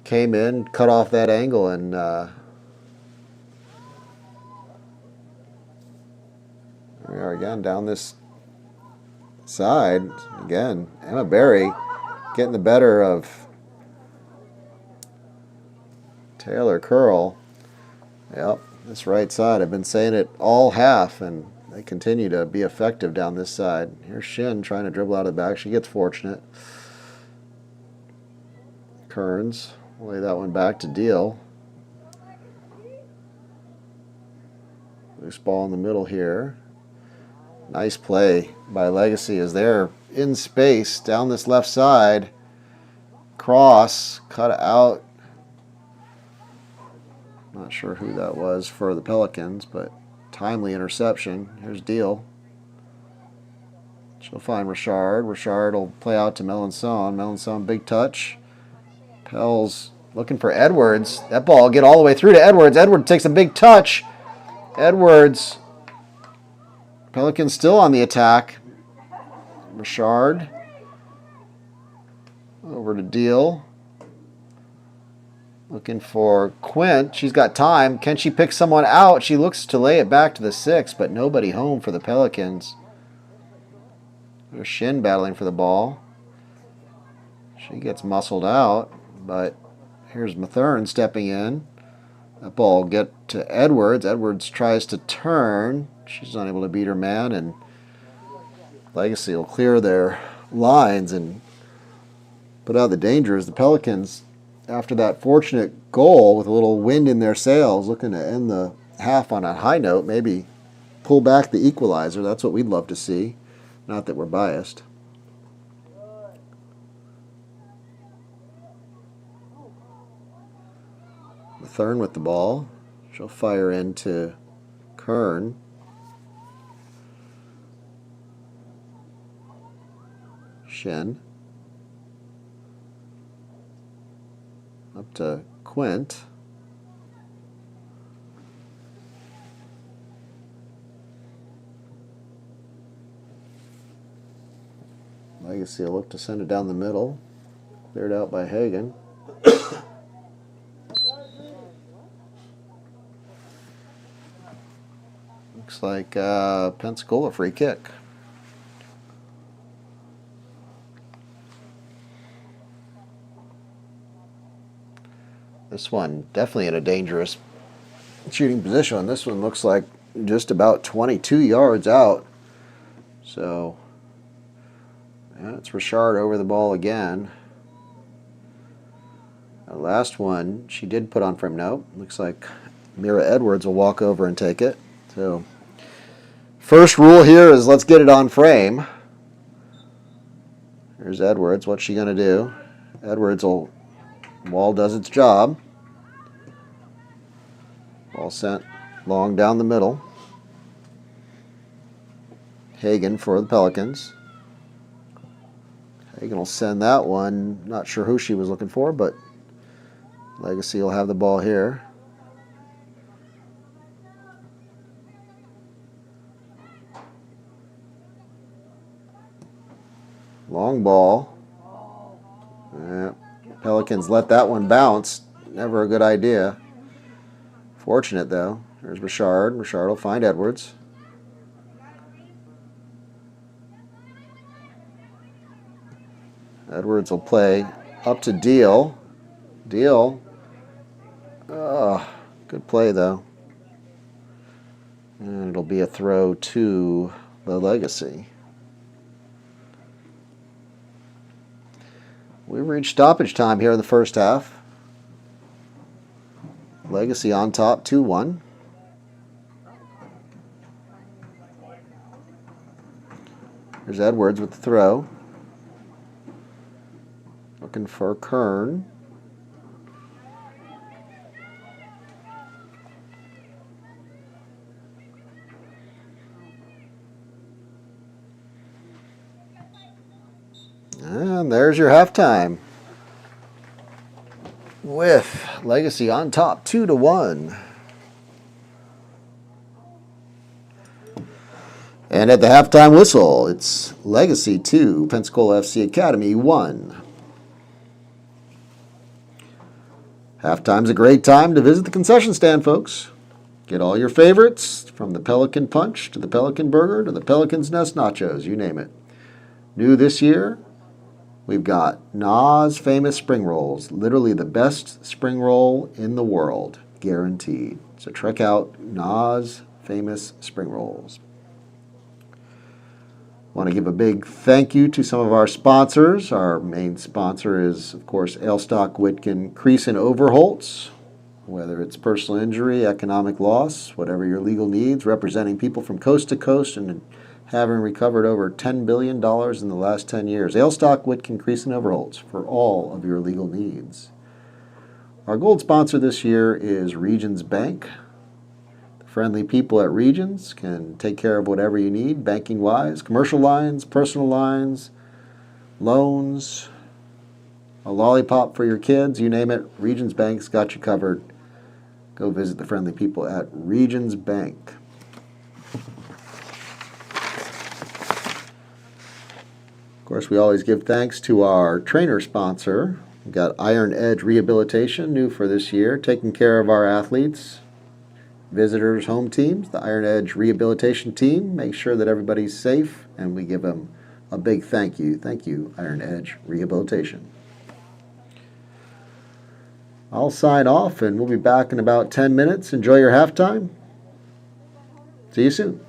came in, cut off that angle, and we are again down this side. Again, Emma Berry getting the better of Taylor Curl. Yep, this right side. I've been saying it all half, and they continue to be effective down this side. Here's Shin trying to dribble out of the back. She gets fortunate. Kearns will lay that one back to Deal. Loose ball in the middle here. Nice play by Legacy as they're in space down this left side. Cross, cut out. Not sure who that was for the Pelicans, but timely interception. Here's Deal. She'll find Richard. Richard will play out to Melanson. Melanson, big touch. Pell's looking for Edwards. That ball will get all the way through to Edwards. Edwards takes a big touch. Edwards. Pelicans still on the attack. Richard. Over to Deal. Looking for Quint. She's got time. Can she pick someone out? She looks to lay it back to the 6, but nobody home for the Pelicans. There's Shin battling for the ball. She gets muscled out, but here's Mathern stepping in. That ball will get to Edwards. Edwards tries to turn. She's unable to beat her man, and Legacy will clear their lines and put out the dangers. The Pelicans, after that fortunate goal with a little wind in their sails, looking to end the half on a high note, maybe pull back the equalizer. That's what we'd love to see. Not that we're biased. Mathern with the ball. She'll fire into Kern. Shin. Up to Quint. Legacy will look to send it down the middle. Cleared out by Hagan. Looks like Pensacola free kick. This one definitely in a dangerous shooting position. This one looks like just about 22 yards out. So, yeah, it's Richard over the ball again. The last one she did put on frame. No, looks like Mira Edwards will walk over and take it. So, first rule here is let's get it on frame. Here's Edwards. What's she going to do? Edwards will... Wall does its job. Ball sent long down the middle. Hagan for the Pelicans. Hagan will send that one. Not sure who she was looking for, but Legacy will have the ball here. Long ball. Yeah. Pelicans let that one bounce. Never a good idea. Fortunate, though. There's Richard. Richard will find Edwards. Edwards will play up to Deal. Deal. Good play, though. And it'll be a throw to the Legacy. We've reached stoppage time here in the first half. Legacy on top, 2-1. There's Edwards with the throw. Looking for Kern. And there's your halftime, with Legacy on top 2-1. And at the halftime whistle, it's Legacy 2, Pensacola FC Academy 1. Halftime's a great time to visit the concession stand, folks. Get all your favorites, from the Pelican Punch to the Pelican Burger to the Pelican's Nest Nachos, you name it. New this year, we've got Na's Famous Spring Rolls, literally the best spring roll in the world, guaranteed. So check out Na's Famous Spring Rolls. Want to give a big thank you to some of our sponsors. Our main sponsor is, of course, Ailstock, Witkin, Crease, and Overholtz. Whether it's personal injury, economic loss, whatever your legal needs, representing people from coast to coast and having recovered over $10 billion in the last 10 years. Ailstock, Witkin, Crease, and Overholtz for all of your legal needs. Our gold sponsor this year is Regions Bank. The friendly people at Regions can take care of whatever you need, banking-wise, commercial lines, personal lines, loans, a lollipop for your kids, you name it. Regions Bank's got you covered. Go visit the friendly people at Regions Bank. Of course, we always give thanks to our trainer sponsor. We've got Iron Edge Rehabilitation, new for this year, taking care of our athletes, visitors, home teams. The Iron Edge Rehabilitation team makes sure that everybody's safe, and we give them a big thank you. Thank you, Iron Edge Rehabilitation. I'll sign off, and we'll be back in about 10 minutes. Enjoy your halftime. See you soon.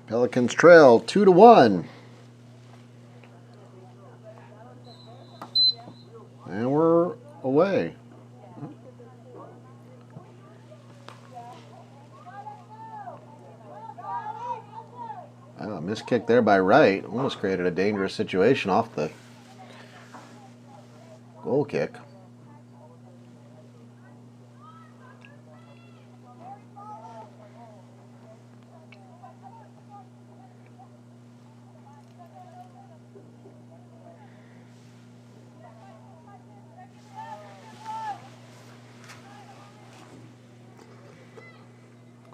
Pelicans trail 2-1. And we're away. Oh, missed kick there by Wright. Almost created a dangerous situation off the goal kick.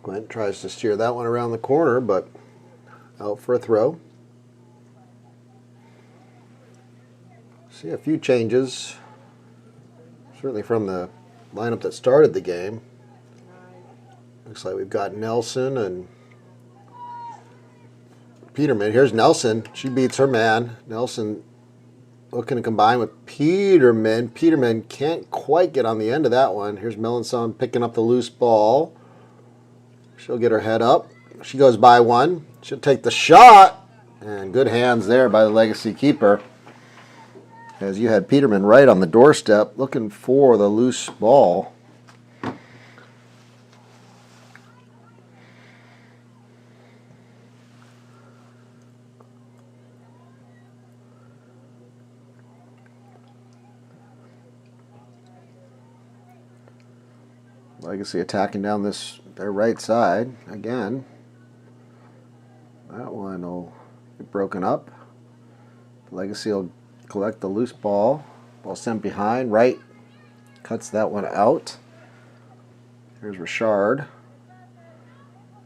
Quint tries to steer that one around the corner, but out for a throw. See a few changes, certainly from the lineup that started the game. Looks like we've got Nelson and Peterman. Here's Nelson. She beats her man. Nelson looking to combine with Peterman. Peterman can't quite get on the end of that one. Here's Melanson picking up the loose ball. She'll get her head up. She goes by one. She'll take the shot. And good hands there by the Legacy keeper. As you had Peterman right on the doorstep looking for the loose ball. Legacy attacking down their right side again. That one will get broken up. Legacy will collect the loose ball. Ball sent behind. Wright cuts that one out. Here's Richard.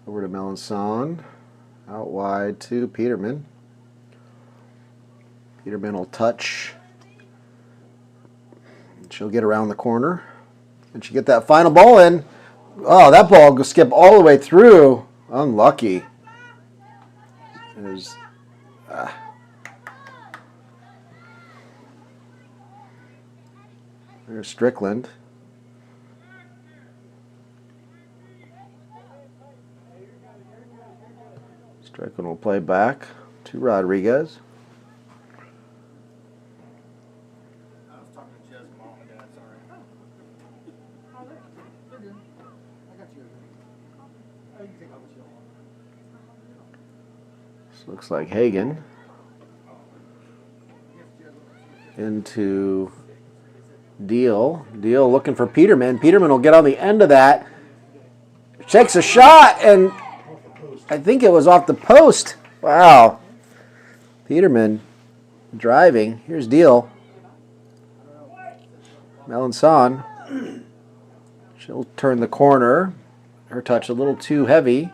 Over to Melanson. Out wide to Peterman. Peterman will touch. She'll get around the corner. And she get that final ball in. Oh, that ball will skip all the way through. Unlucky. There's Strickland. Strickland will play back to Rodriguez. Looks like Hagen into Deal. Deal looking for Peterman. Peterman will get on the end of that. Takes a shot, and I think it was off the post. Wow. Peterman driving. Here's Deal. Melanson. She'll turn the corner. Her touch a little too heavy.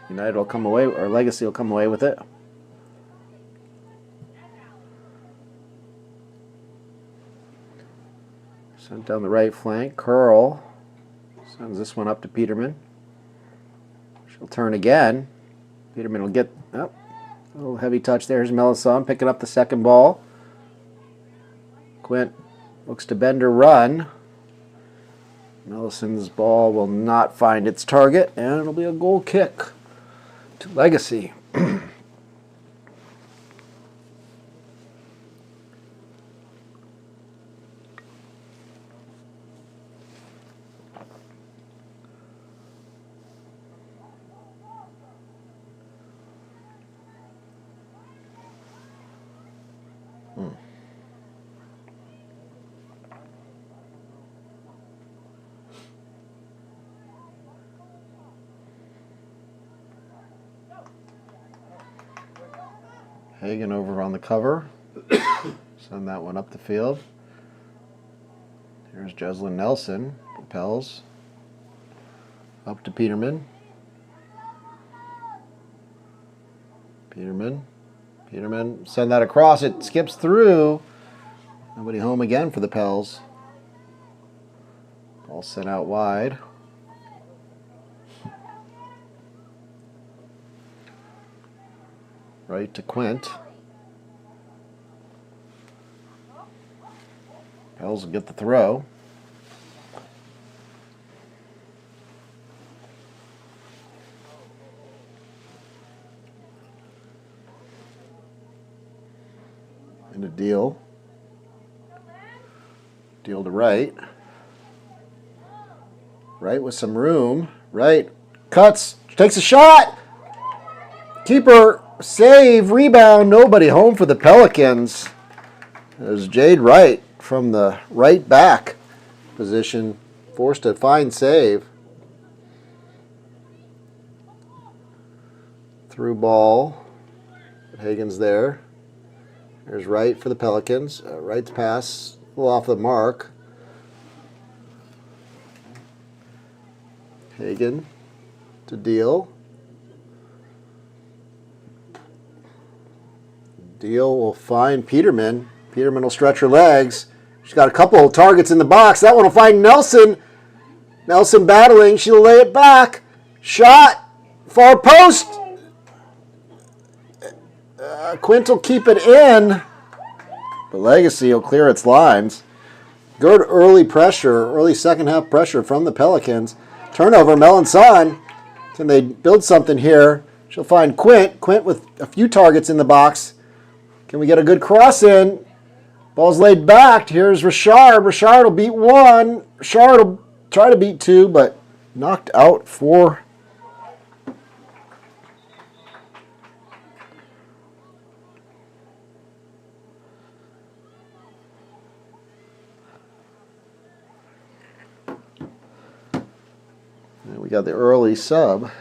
United will come away, or Legacy will come away with it. Sent down the right flank. Curl sends this one up to Peterman. She'll turn again. Peterman will get up. A little heavy touch there. Here's Melanson picking up the second ball. Quint looks to bend her run. Melison's ball will not find its target, and it'll be a goal kick to Legacy. Hagen over on the cover. Send that one up the field. Here's Jeslyn Nelson. Propels up to Peterman. Peterman send that across. It skips through. Nobody home again for the Pels. Ball sent out wide. Right to Quint. Pels will get the throw. deal. Deal to right. Right with some room. Right. Cuts. Takes a shot. Keeper. Save. Rebound. Nobody home for the Pelicans. There's Jade Wright from the right back position. Forced a fine save. Through ball. Hagen's there. There's Wright for the Pelicans. Wright's pass. A little off the mark. Hagen to Deal. Deal will find Peterman. Peterman will stretch her legs. She's got a couple of targets in the box. That one will find Nelson. Nelson battling. She'll lay it back. Shot. Far post. Quint will keep it in. But Legacy will clear its lines. Good early pressure, early second half pressure from the Pelicans. Turnover, Melanson. Can they build something here? She'll find Quint. Quint with a few targets in the box. Can we get a good cross in? Ball's laid back. Here's Richard. Richard will beat one. Richard will try to beat two, but knocked out for we got the early sub.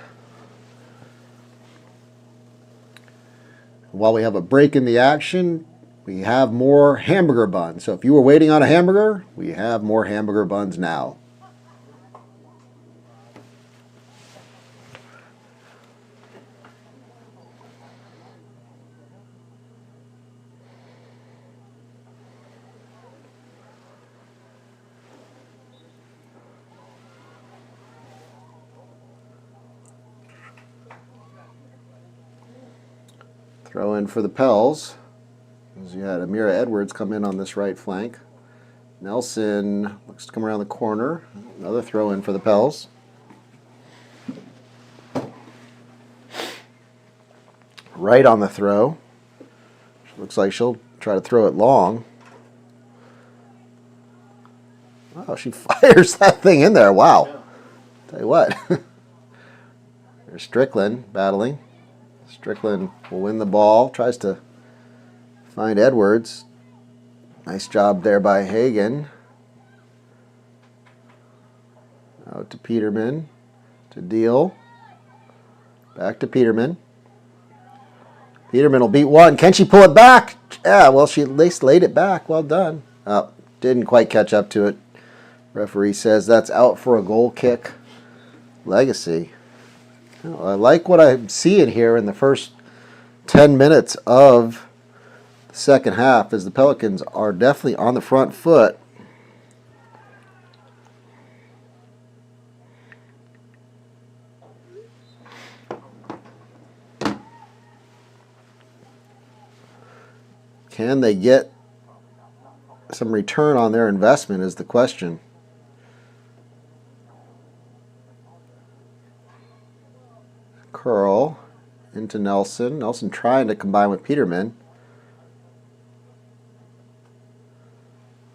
While we have a break in the action, we have more hamburger buns. So if you were waiting on a hamburger, we have more hamburger buns now. Throw in for the Pels. As you had Amira Edwards come in on this right flank. Nelson looks to come around the corner. Another throw in for the Pels. Right on the throw. Looks like she'll try to throw it long. Wow, she fires that thing in there. Wow. Yeah. Tell you what. There's Strickland battling. Strickland will win the ball. Tries to find Edwards. Nice job there by Hagen. Out to Peterman. To Deal. Back to Peterman. Peterman will beat one. Can she pull it back? Yeah, well, she at least laid it back. Well done. Oh, didn't quite catch up to it. Referee says that's out for a goal kick. Legacy. I like what I'm seeing here in the first 10 minutes of the second half as the Pelicans are definitely on the front foot. Can they get some return on their investment is the question. Curl into Nelson. Nelson trying to combine with Peterman.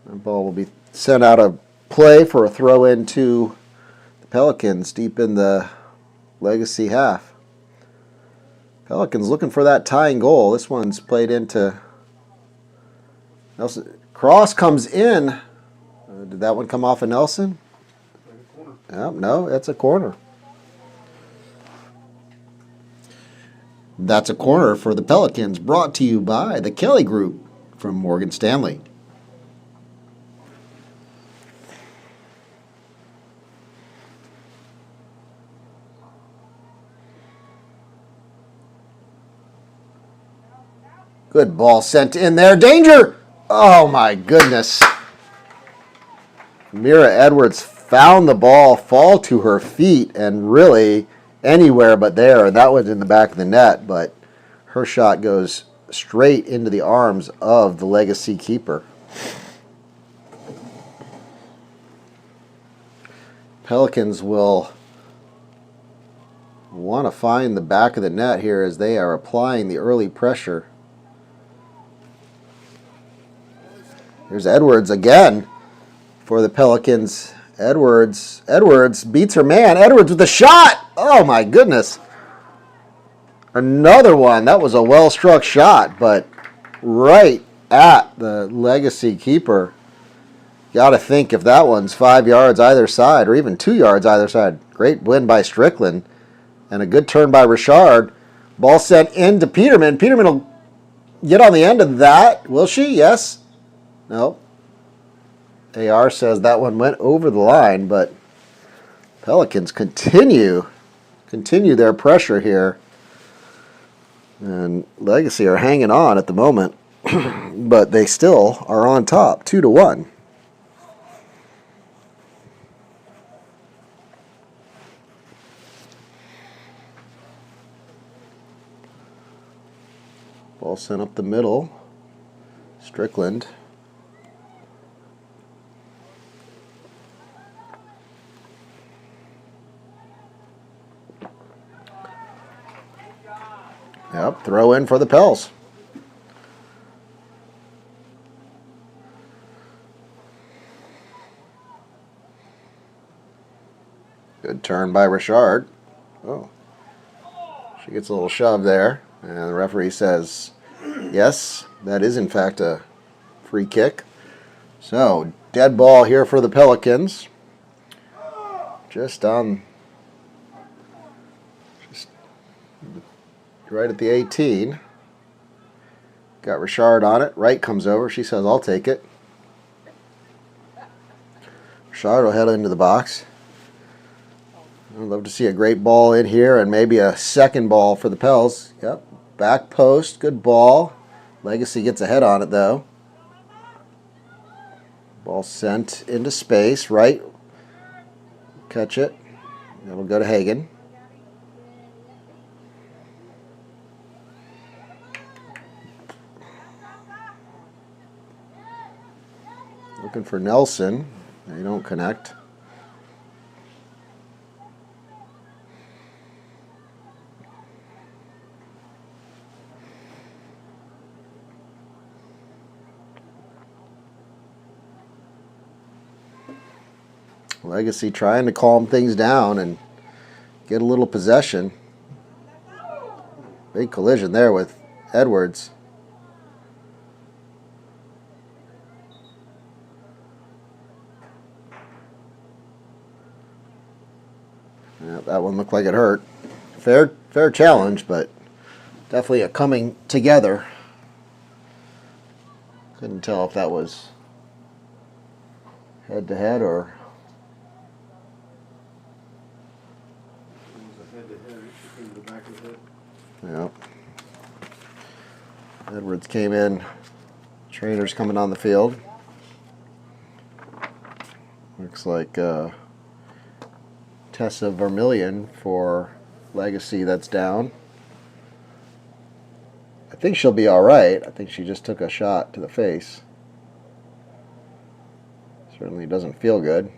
The ball will be sent out of play for a throw into the Pelicans deep in the Legacy half. Pelicans looking for that tying goal. This one's played into Nelson. Cross comes in. Did that one come off of Nelson? No, that's a corner. That's a corner for the Pelicans, brought to you by the Kelly Group from Morgan Stanley. Good ball sent in there. Danger! Oh my goodness. Mira Edwards found the ball fall to her feet and really anywhere but there. That was in the back of the net, but her shot goes straight into the arms of the Legacy keeper. Pelicans will want to find the back of the net here as they are applying the early pressure. Here's Edwards again for the Pelicans. Edwards beats her man. Edwards with a shot. Oh my goodness. Another one. That was a well-struck shot, but right at the Legacy keeper. Got to think if that one's 5 yards either side, or even 2 yards either side. Great win by Strickland, and a good turn by Richard. Ball sent into Peterman. Peterman will get on the end of that. Will she? Yes. No. AR says that one went over the line, but Pelicans continue their pressure here. And Legacy are hanging on at the moment, but they still are on top, 2-1. Ball sent up the middle. Strickland. Yep, throw in for the Pels. Good turn by Richard. Oh. She gets a little shove there. And the referee says, yes, that is in fact a free kick. So, dead ball here for the Pelicans. Just right at the 18. Got Richard on it. Wright comes over. She says, I'll take it. Richard will head into the box. I'd love to see a great ball in here and maybe a second ball for the Pels. Yep. Back post. Good ball. Legacy gets ahead on it, though. Ball sent into space. Right. Catch it. It'll go to Hagan. Looking for Nelson. They don't connect. Legacy trying to calm things down and get a little possession. Big collision there with Edwards. Yeah, that one looked like it hurt. Fair challenge, but definitely a coming together. Couldn't tell if that was head-to-head or... Yep. Edwards came in. Trainer's coming on the field. Looks like Tessa Vermillion for Legacy that's down. I think she'll be all right. I think she just took a shot to the face. Certainly doesn't feel good.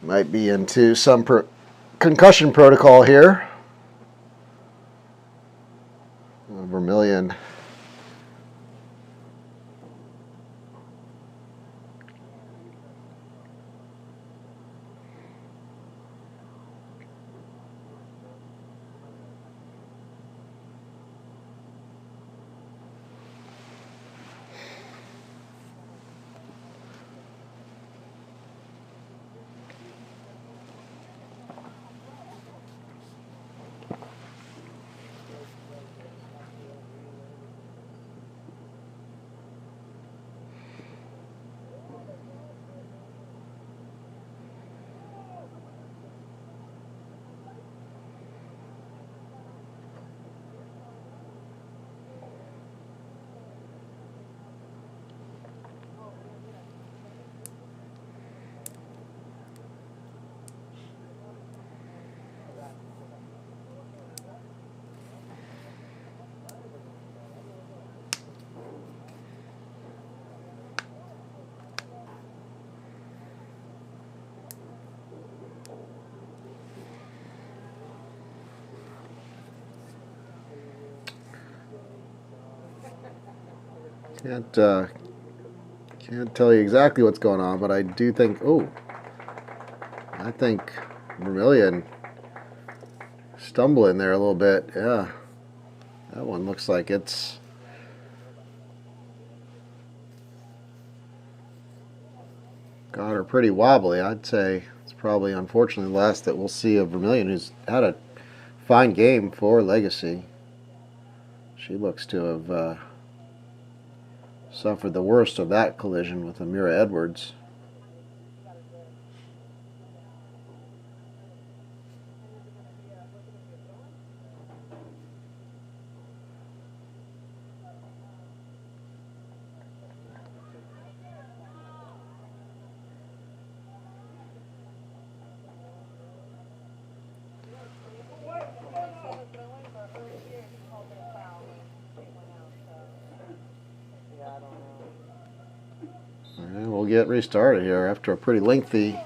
Might be into some concussion protocol here. Vermillion. Can't tell you exactly what's going on, but I do think. Oh, I think Vermilion stumbling there a little bit. Yeah, that one looks like it's. Got her pretty wobbly. I'd say it's probably unfortunately the last that we'll see of Vermilion, who's had a fine game for Legacy. She looks to have suffered the worst of that collision with Amira Edwards. And we'll get restarted here after a pretty lengthy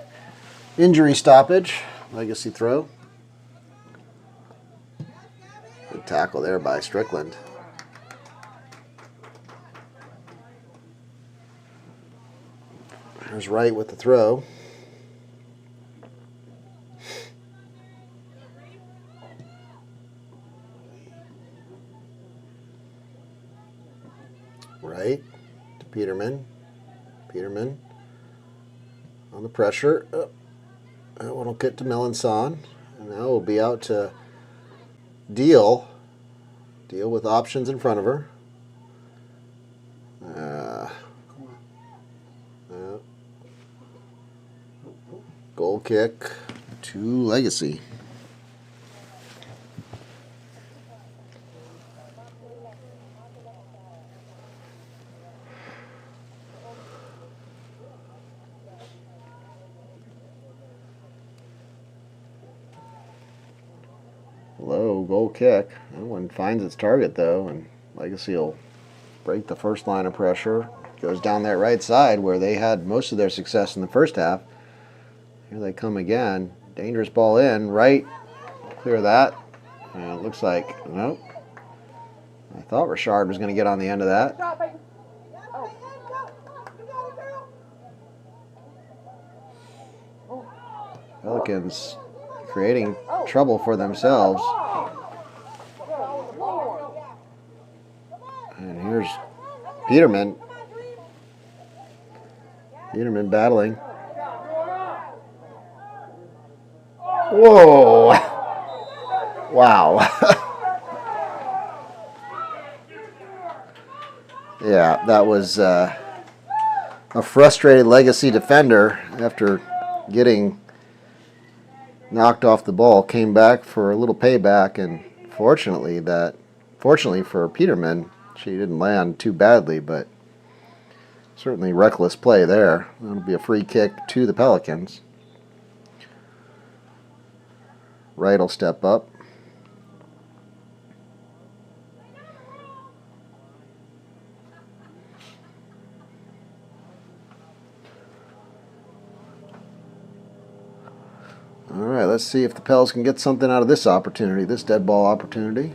injury stoppage. Legacy throw. Good tackle there by Strickland. There's Wright with the throw. Wright to Peterman. Peterman on the pressure. That one will get to Melanson. And now we'll be out to Deal. Deal with options in front of her. Goal kick to Legacy. Low goal kick. That one finds its target though, and Legacy will break the first line of pressure. Goes down that right side where they had most of their success in the first half. Here they come again. Dangerous ball in. Right. Clear that. And it looks like, nope. I thought Richard was going to get on the end of that. Pelicans creating trouble for themselves. And here's Peterman. Peterman battling. Whoa! Wow. Yeah, that was a frustrated Legacy defender after getting knocked off the ball, came back for a little payback, and fortunately for Peterman, she didn't land too badly, but certainly reckless play there. That'll be a free kick to the Pelicans. Wright will step up. All right, let's see if the Pels can get something out of this opportunity, this dead ball opportunity.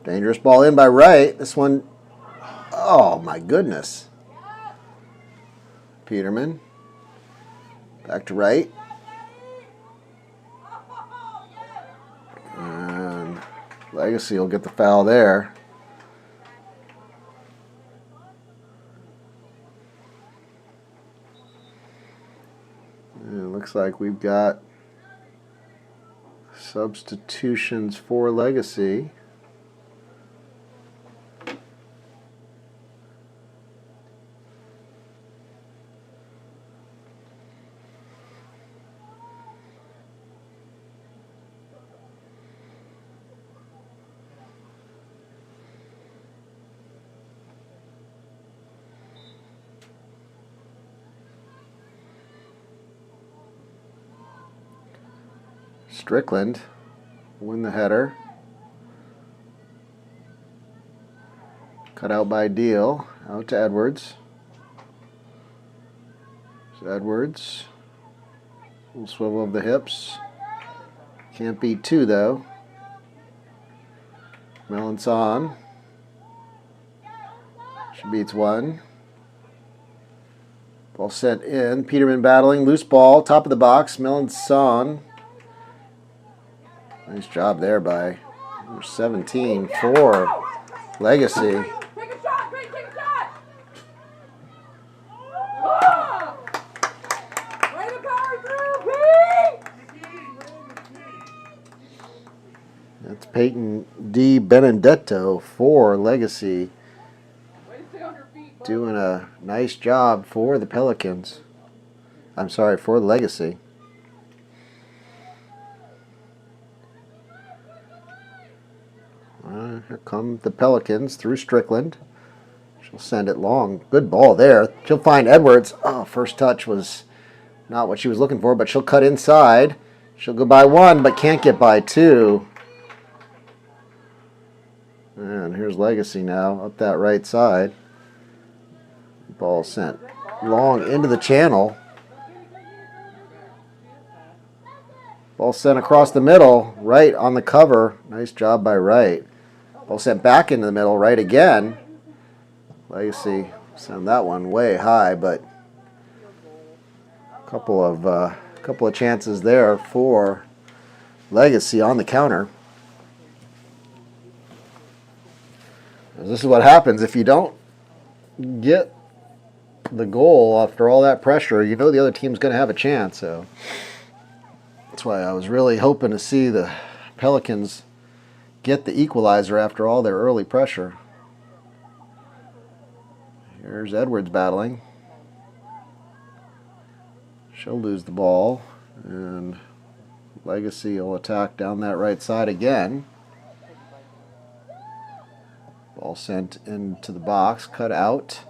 Dangerous ball in by Wright. This one, oh my goodness. Peterman. Back to Wright. And Legacy will get the foul there. And it looks like we've got substitutions for Legacy. Strickland win the header. Cut out by Deal. Out to Edwards. So Edwards. Little swivel of the hips. Can't beat 2 though. Melanson. She beats 1. Ball sent in. Peterman battling. Loose ball. Top of the box. Melanson. Nice job there by number 17 for Legacy. Take a shot, Greg, take a shot! Oh! Way to power through, Pete! That's Peyton D. Benedetto for Legacy. Way to stay on your feet, bud. Doing a nice job for the Pelicans. I'm sorry, for Legacy. Here come the Pelicans through Strickland. She'll send it long. Good ball there. She'll find Edwards. Oh, first touch was not what she was looking for, but she'll cut inside. She'll go by 1, but can't get by 2. And here's Legacy now up that right side. Ball sent long into the channel. Ball sent across the middle, right on the cover. Nice job by Wright. Ball sent back into the middle, right again. Legacy sent that one way high, but a couple of chances there for Legacy on the counter. This is what happens if you don't get the goal after all that pressure. You know the other team's going to have a chance. So that's why I was really hoping to see the Pelicans get the equalizer after all their early pressure. Here's Edwards battling. She'll lose the ball, and Legacy will attack down that right side again. Ball sent into the box, cut out.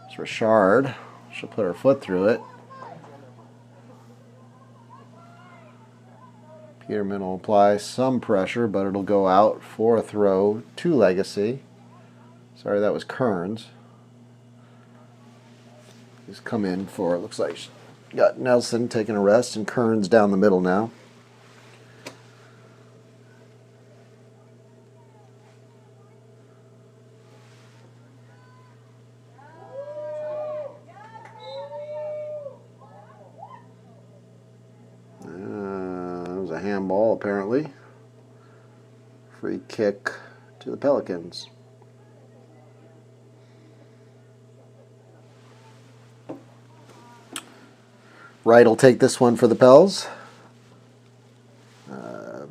It's Richard. She'll put her foot through it. Peterman will apply some pressure, but it'll go out for a throw to Legacy. Sorry, that was Kearns. He's come in for, it looks like she's got Nelson taking a rest, and Kearns down the middle now. A handball apparently. Free kick to the Pelicans. Wright will take this one for the Pels.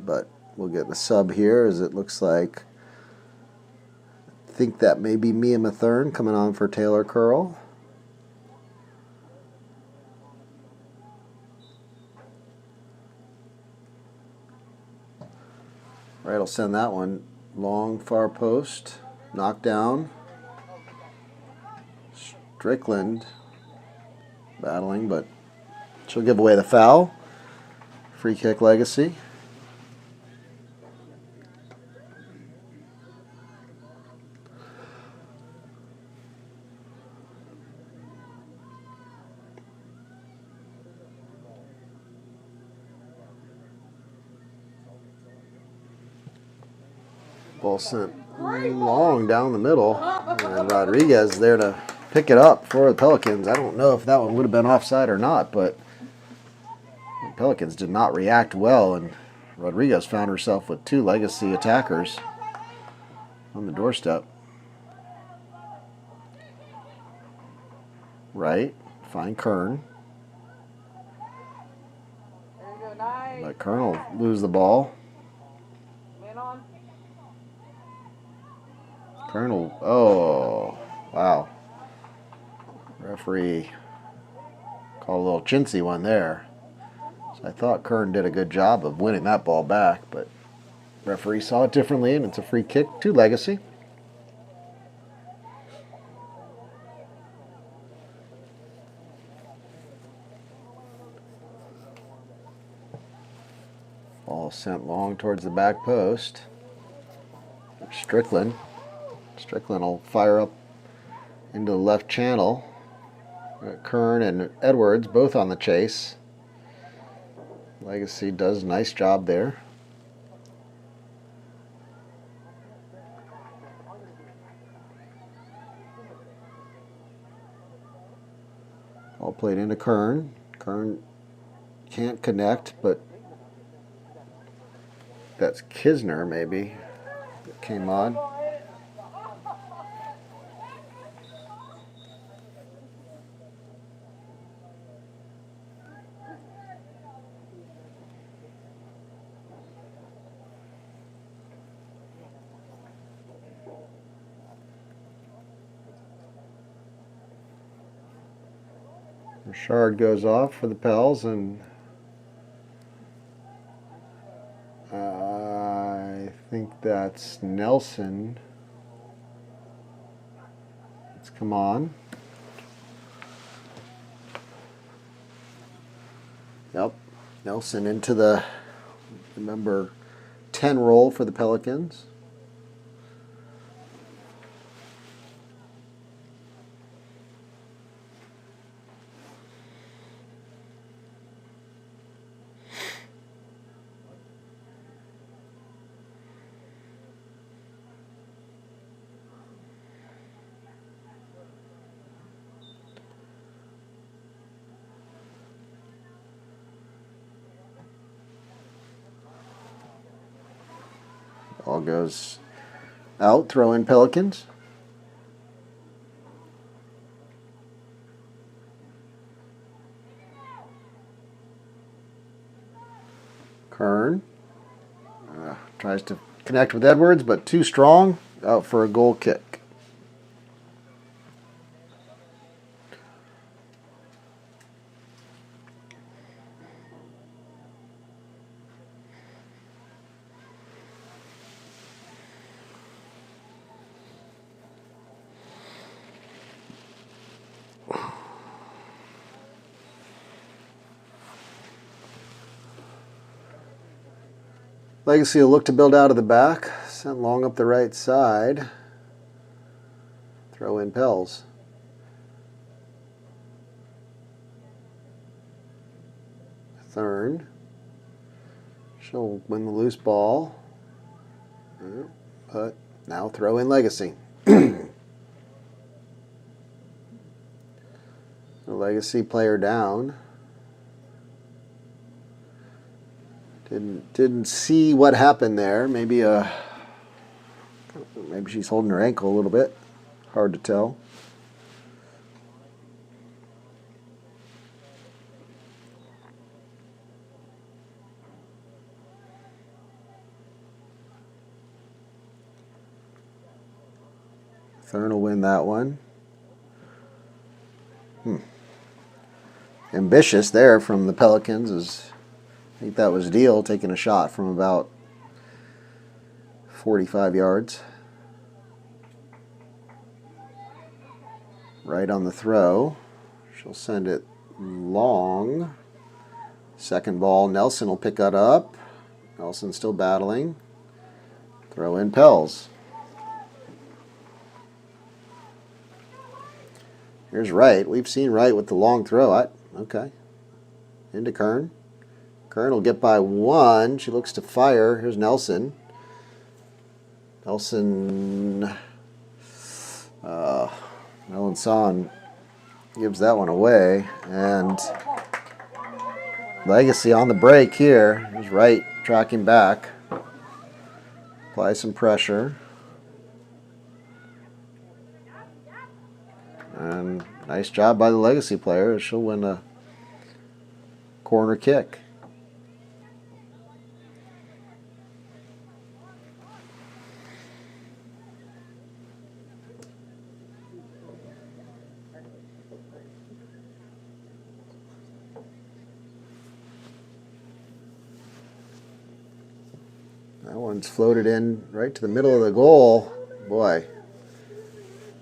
But we'll get the sub here as it looks like, I think that may be Mia Mathern coming on for Taylor Curl. Wright will send that one long, far post, knocked down. Strickland battling, but she'll give away the foul. Free kick Legacy. Ball sent long down the middle, and Rodriguez there to pick it up for the Pelicans. I don't know if that one would have been offside or not, but the Pelicans did not react well, and Rodriguez found herself with 2 Legacy attackers on the doorstep. Right, find Kern. There you go, nice. Let Kern lose the ball. Man on. Colonel, oh, wow. Referee called a little chintzy one there. So I thought Kern did a good job of winning that ball back, but referee saw it differently, and it's a free kick to Legacy. Ball sent long towards the back post. Strickland. Strickland will fire up into the left channel. Kern and Edwards both on the chase. Legacy does a nice job there. All played into Kern. Kern can't connect, but that's Kisner maybe that came on. Richard goes off for the Pels, and I think that's Nelson. Let's come on. Yep, Nelson into the number 10 role for the Pelicans. Ball goes out, throw in Pelicans. Kern tries to connect with Edwards, but too strong. Out for a goal kick. Legacy will look to build out of the back. Sent long up the right side. Throw in Pels. Thurn. She'll win the loose ball. But now throw in Legacy. The Legacy player down. Didn't see what happened there. Maybe she's holding her ankle a little bit. Hard to tell. Thurn will win that one. Ambitious there from the Pelicans. I think that was Deal taking a shot from about 45 yards. Right on the throw. She'll send it long. Second ball, Nelson will pick that up. Nelson still battling. Throw in Pels. Here's Wright. We've seen Wright with the long throw. Okay. Into Kern. Kern will get by one. She looks to fire. Here's Nelson. Nelson. Melanson gives that one away. And Legacy on the break here. Here's Wright tracking back. Apply some pressure. And nice job by the Legacy player. She'll win a corner kick. That one's floated in right to the middle of the goal. Boy,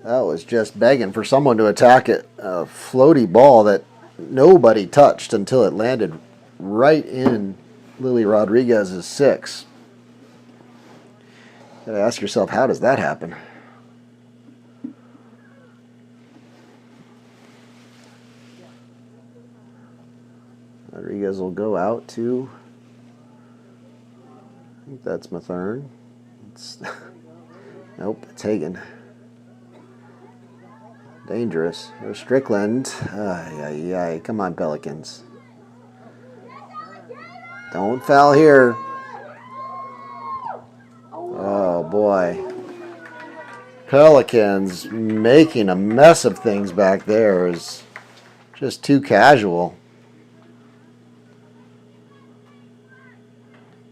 that was just begging for someone to attack it. A floaty ball that nobody touched until it landed right in Lily Rodriguez's 6. You gotta ask yourself, how does that happen? Rodriguez will go out to, I think that's Mathern. Nope, it's Hagen. Dangerous. There's Strickland. Come on, Pelicans. Don't foul here. Oh, boy. Pelicans making a mess of things back there is just too casual.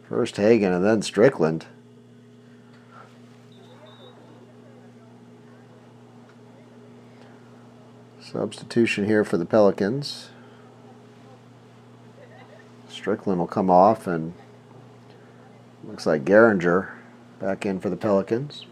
First Hagen and then Strickland. Substitution here for the Pelicans. Strickland will come off, and looks like Geringer back in for the Pelicans.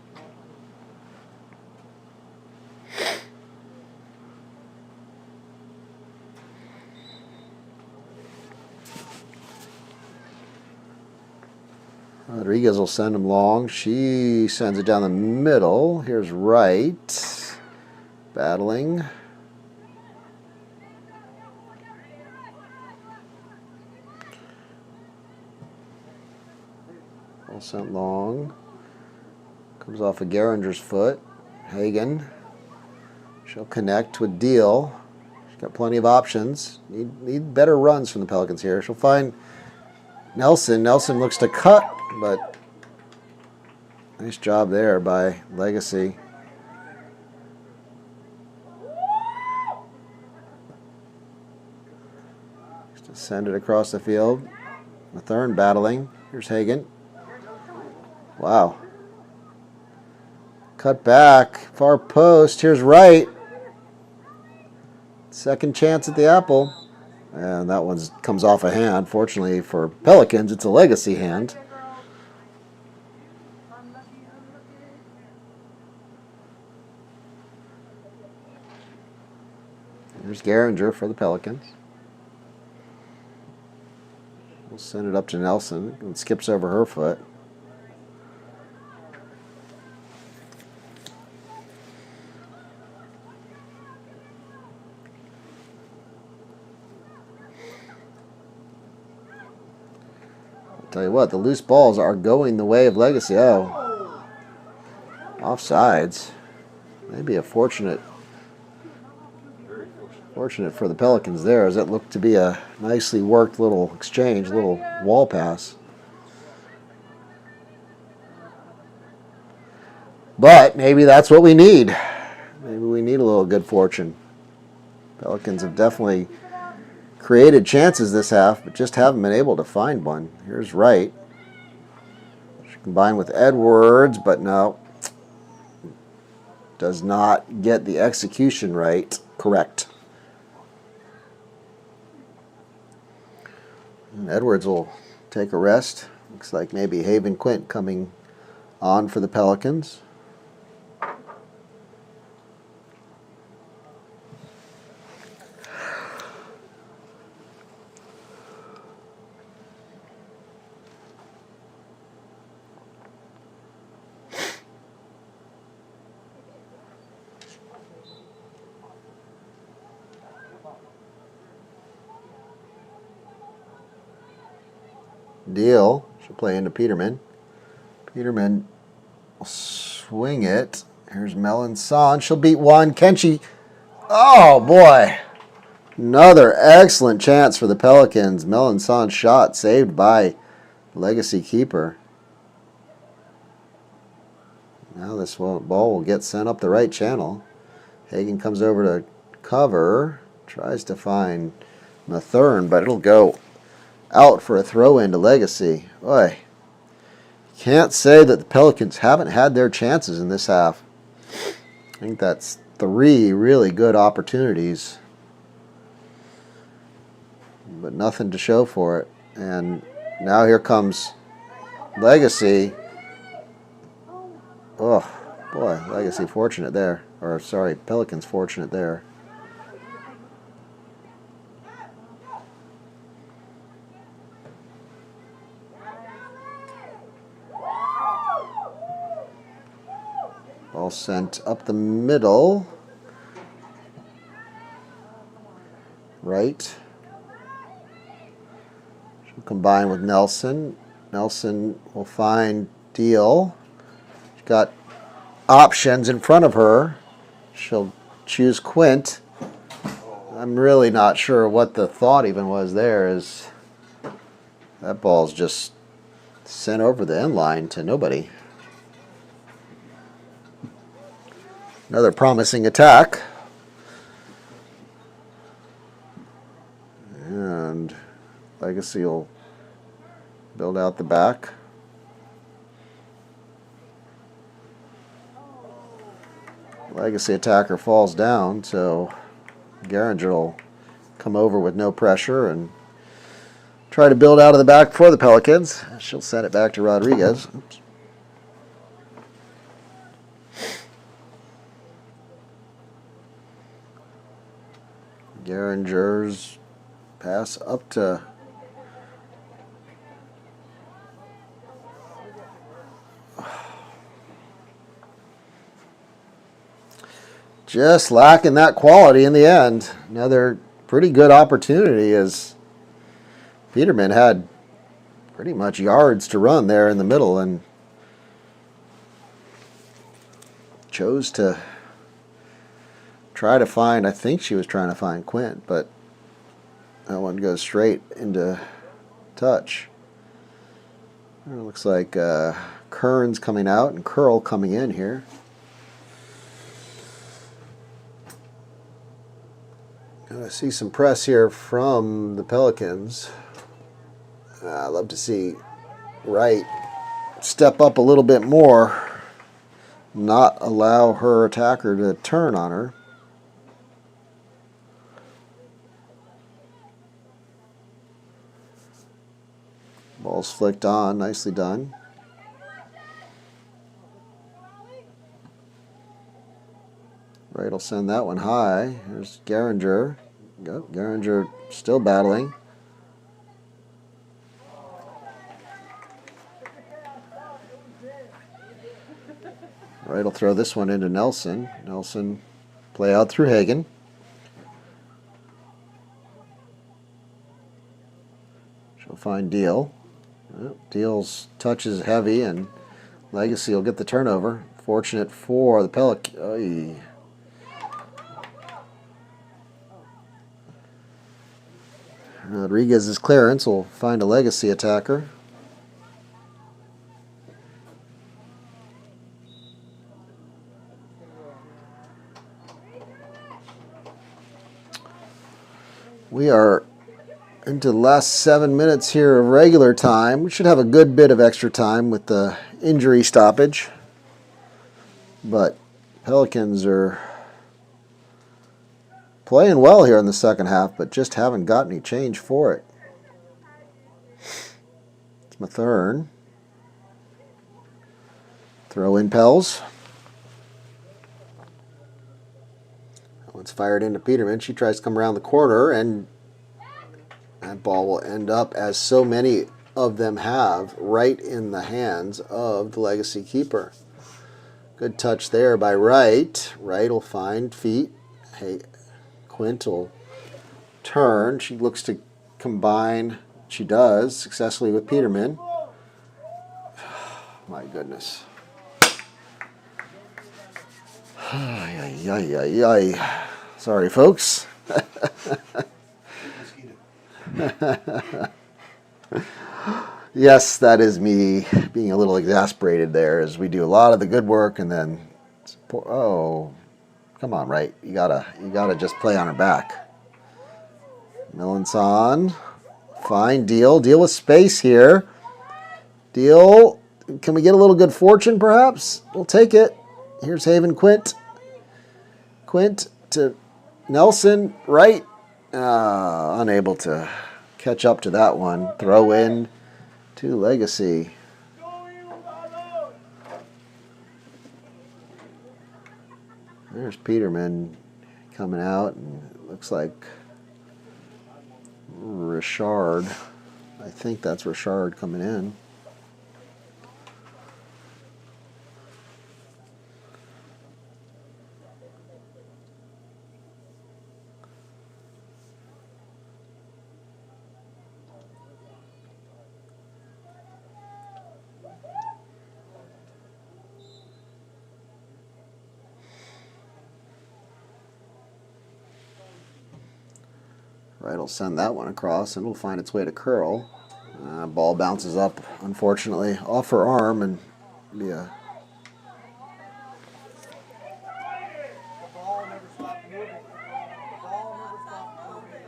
Rodriguez will send him long. She sends it down the middle. Here's Wright. Battling. All sent long. Comes off of Geringer's foot. Hagen. She'll connect with Deal. She's got plenty of options. Need better runs from the Pelicans here. She'll find Nelson. Nelson looks to cut, but nice job there by Legacy. Just send it across the field. Mathern battling. Here's Hagen. Wow. Cut back. Far post. Here's Wright. Second chance at the apple. And that one comes off a hand. Fortunately for Pelicans, it's a Legacy hand. Here's Geringer for the Pelicans. We'll send it up to Nelson. And skips over her foot. Tell you what, the loose balls are going the way of Legacy. Oh, offsides. Maybe a fortunate for the Pelicans there, as it looked to be a nicely worked little exchange, little wall pass. But maybe that's what we need. Maybe we need a little good fortune. Pelicans have definitely created chances this half, but just haven't been able to find one. Here's Wright. She combined with Edwards, but no. Does not get the execution right. Correct. And Edwards will take a rest. Looks like maybe Haven Quint coming on for the Pelicans. Deal. She'll play into Peterman. Peterman will swing it. Here's Melanson. She'll beat one. Can she? Oh, boy. Another excellent chance for the Pelicans. Melanson shot saved by Legacy keeper. Now this ball will get sent up the right channel. Hagen comes over to cover. Tries to find Mathern, but it'll go out for a throw-in to Legacy. Boy, can't say that the Pelicans haven't had their chances in this half. I think that's 3 really good opportunities, but nothing to show for it. And now here comes Legacy. Oh, boy, Legacy fortunate there. Or, sorry, Pelicans fortunate there. Ball sent up the middle. Right. Combine with Nelson. Nelson will find Deal. She's got options in front of her. She'll choose Quint. I'm really not sure what the thought even was there. Is that ball's just sent over the end line to nobody. Another promising attack. And Legacy will build out the back. Legacy attacker falls down, so Geringer will come over with no pressure and try to build out of the back for the Pelicans. She'll send it back to Rodriguez. Oops. Geringer's pass up to just lacking that quality in the end. Another pretty good opportunity as Peterman had pretty much yards to run there in the middle and chose to try to find, I think she was trying to find Quint, but that one goes straight into touch. It looks like Kern's coming out and Curl coming in here. I see some press here from the Pelicans. I'd love to see Wright step up a little bit more, not allow her attacker to turn on her. Ball's flicked on, nicely done. Wright will send that one high. There's Geringer. Yep, Geringer still battling. Wright will throw this one into Nelson. Nelson play out through Hagen. She'll find Deal. Deal's touch is heavy, and Legacy will get the turnover. Fortunate for the Pelicans. Rodriguez's clearance will find a Legacy attacker. We are into the last 7 minutes here of regular time. We should have a good bit of extra time with the injury stoppage. But Pelicans are playing well here in the second half, but just haven't got any change for it. It's Mathern. Throw in Pels. That one's fired into Peterman. She tries to come around the corner, and that ball will end up, as so many of them have, right in the hands of the Legacy keeper. Good touch there by Wright. Wright will find feet. Hey, Quint will turn. She looks to combine. She does successfully with Peterman. My goodness. Ay, ay, ay, ay. Sorry, folks. Yes, that is me being a little exasperated there as we do a lot of the good work and then, oh, come on, Wright. You gotta just play on her back. Melanson, fine deal with space here. Deal, can we get a little good fortune perhaps? We'll take it. Here's Haven Quint. Quint to Nelson, Wright, unable to catch up to that one. Throw in to Legacy. There's Peterman coming out, and it looks like Richard. I think that's Richard coming in. Right, will send that one across, and it'll find its way to Curl. Ball bounces up, unfortunately, off her arm, and be a... The ball never stopped moving. The ball never stopped moving.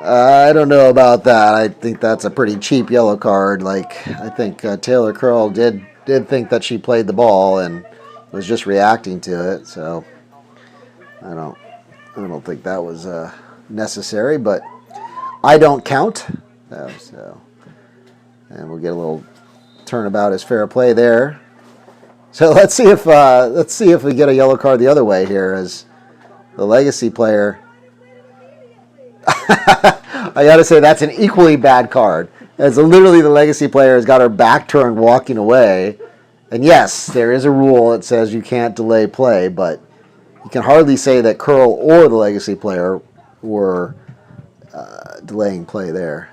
I don't know about that. I think that's a pretty cheap yellow card. Like, I think Taylor Curl did think that she played the ball and was just reacting to it. So I don't think that was necessary. But I don't count. And we'll get a little turnabout as fair play there. So let's see if we get a yellow card the other way here as the legacy player. I got to say that's an equally bad card. As literally the legacy player has got her back turned walking away. And yes, there is a rule that says you can't delay play, but you can hardly say that Curl or the legacy player were delaying play there.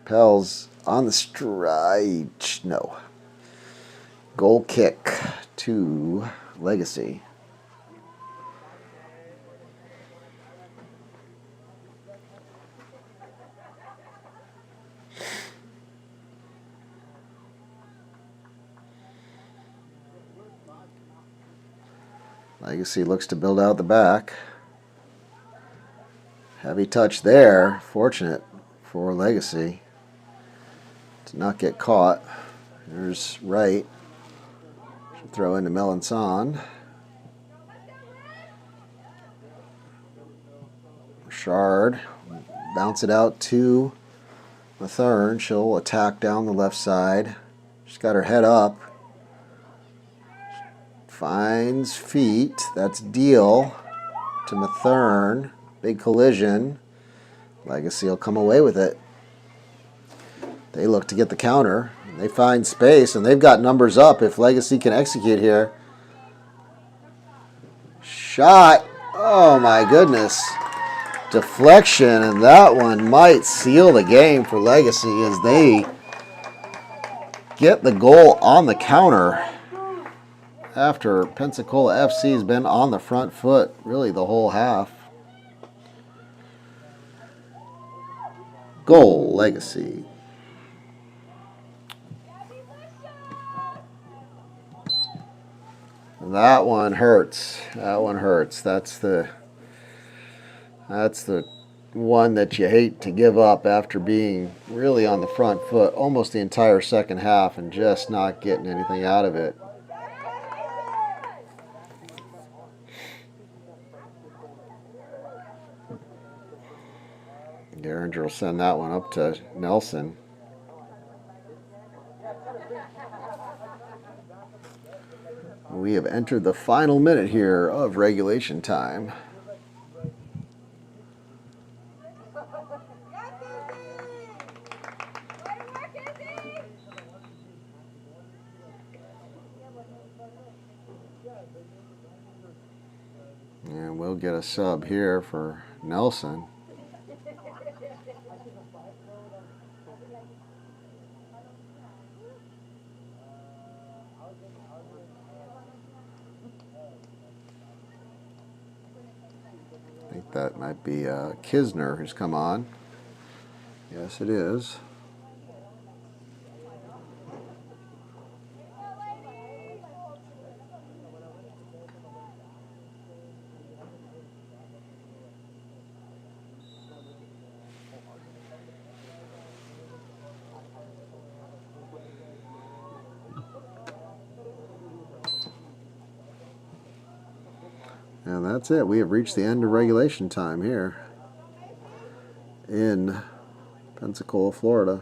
Pell's on the strike. No. Goal kick to Legacy. Legacy looks to build out the back. Heavy touch there. Fortunate for Legacy to not get caught. Here's Wright. Should throw into Melanson. Richard. Bounce it out to Mathern. She'll attack down the left side. She's got her head up. Finds feet. That's Deal to Mathern. Big collision. Legacy will come away with it. They look to get the counter. They find space, and they've got numbers up if Legacy can execute here. Shot. Oh, my goodness. Deflection, and that one might seal the game for Legacy as they get the goal on the counter after Pensacola FC has been on the front foot really the whole half. Goal, Legacy. That one hurts. That one hurts. That's the one that you hate to give up after being really on the front foot almost the entire second half and just not getting anything out of it. Geringer will send that one up to Nelson. We have entered the final minute here of regulation time. And we'll get a sub here for Nelson. I think that might be Kisner who's come on. Yes, it is. And that's it. We have reached the end of regulation time here in Pensacola, Florida.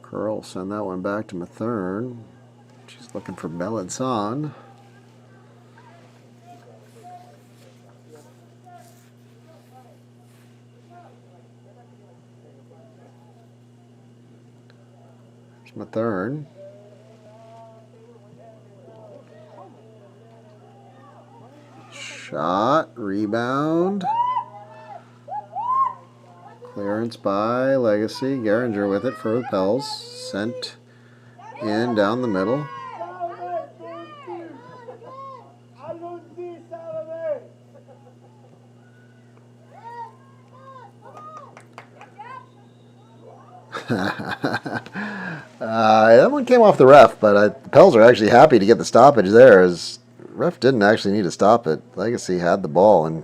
Curl send that one back to Mathern. She's looking for Melanson. Mathern. Shot, rebound. Clearance by Legacy. Geringer with it for the Pels. Sent in down the middle. That one came off the ref, but the Pels are actually happy to get the stoppage there, as the ref didn't actually need to stop it. Legacy had the ball and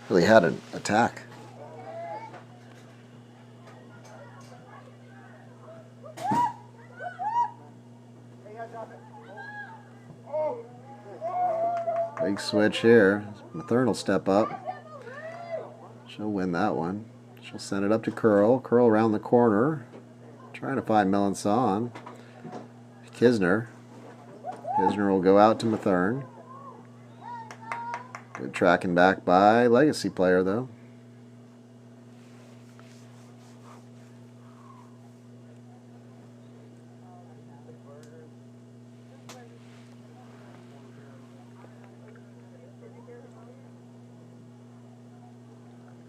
really had an attack. Big switch here. Mathern will step up. She'll win that one. She'll send it up to Curl. Curl around the corner. Trying to find Melanson. Kisner. Kisner will go out to Mathern. Good tracking back by Legacy player, though.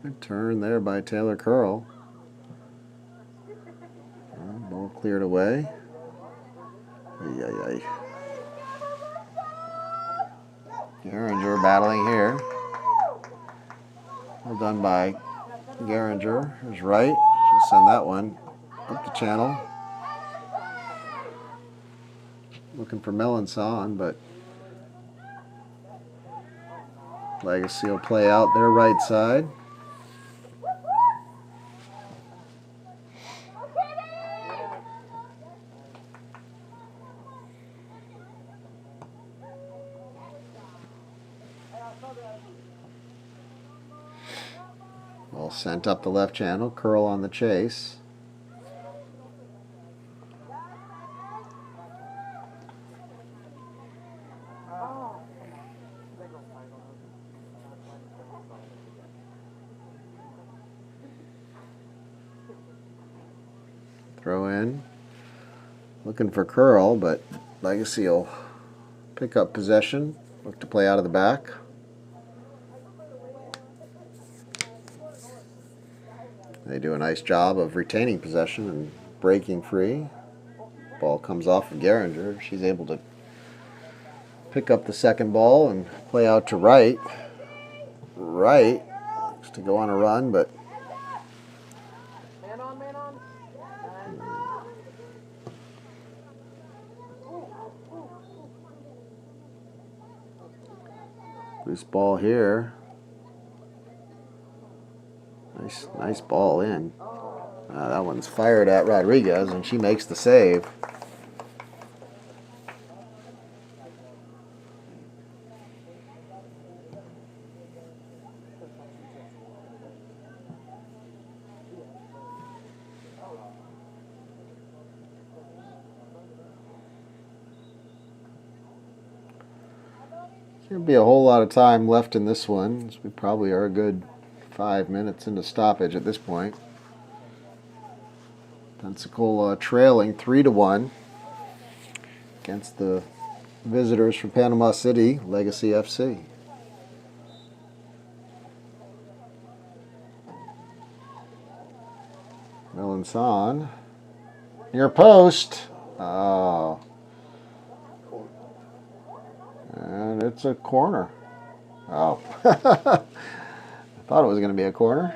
Good turn there by Taylor Curl. Ball cleared away. Geringer battling here. Well done by Geringer. Here's right. She'll send that one up the channel. Looking for Melanson, but Legacy will play out their right side. Ball sent up the left channel. Curl on the chase. Throw in. Looking for Curl, but Legacy will pick up possession. Look to play out of the back. They do a nice job of retaining possession and breaking free. Ball comes off of Geringer. She's able to pick up the second ball and play out to right. Right looks to go on a run, but Man on, man on. loose ball here. Nice ball in. That one's fired at Rodriguez, and she makes the save. There'll be a whole lot of time left in this one. So we probably are a good 5 minutes into stoppage at this point. Pensacola trailing 3-1 against the visitors from Panama City, Legacy FC. Melanson near post. Oh. And it's a corner. Oh. I thought it was going to be a corner.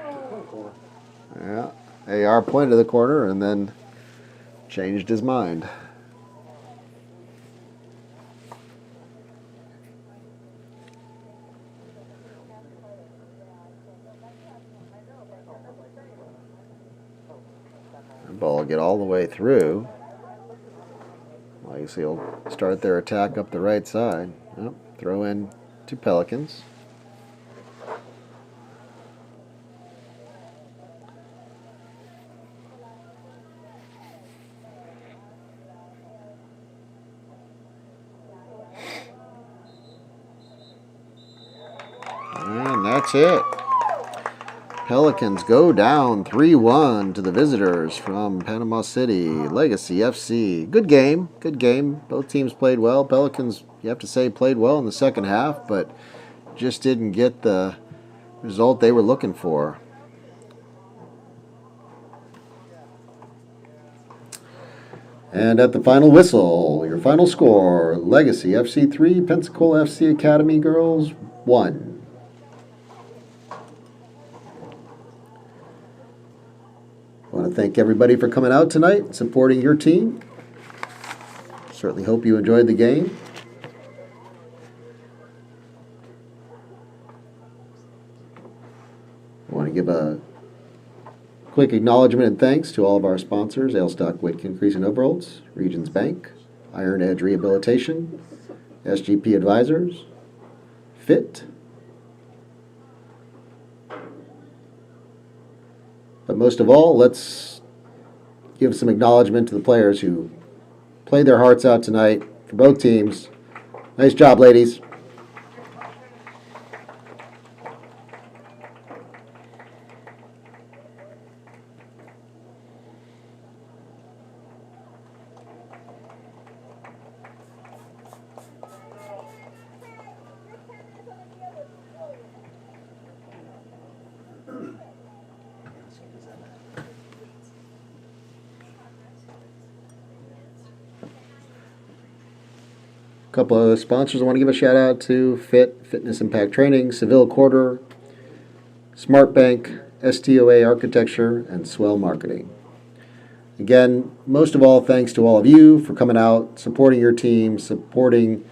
Yeah. AR pointed to the corner and then changed his mind. The ball will get all the way through. Legacy will start their attack up the right side. Yep. Throw in to Pelicans. And that's it. Pelicans go down 3-1 to the visitors from Panama City, Legacy FC. Good game, good game. Both teams played well. Pelicans, you have to say, played well in the second half, but just didn't get the result they were looking for. And at the final whistle, your final score, Legacy FC 3, Pensacola FC Academy Girls 1. I want to thank everybody for coming out tonight and supporting your team. Certainly hope you enjoyed the game. I want to give a quick acknowledgement and thanks to all of our sponsors: Ailstock, Whitkin, Crease and Oberholtz, Regions Bank, Iron Edge Rehabilitation, SGP Advisors, FIT. But most of all, let's give some acknowledgement to the players who played their hearts out tonight for both teams. Nice job, ladies. A couple of sponsors I want to give a shout out to: FIT, Fitness Impact Training, Seville Quarter, Smart Bank, STOA Architecture, and Swell Marketing. Again, most of all, thanks to all of you for coming out, supporting your team, supporting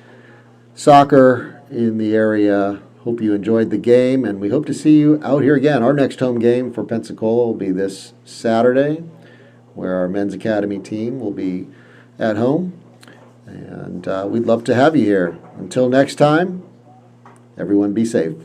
soccer in the area. Hope you enjoyed the game, and we hope to see you out here again. Our next home game for Pensacola will be this Saturday, where our men's academy team will be at home. And we'd love to have you here. Until next time, everyone be safe.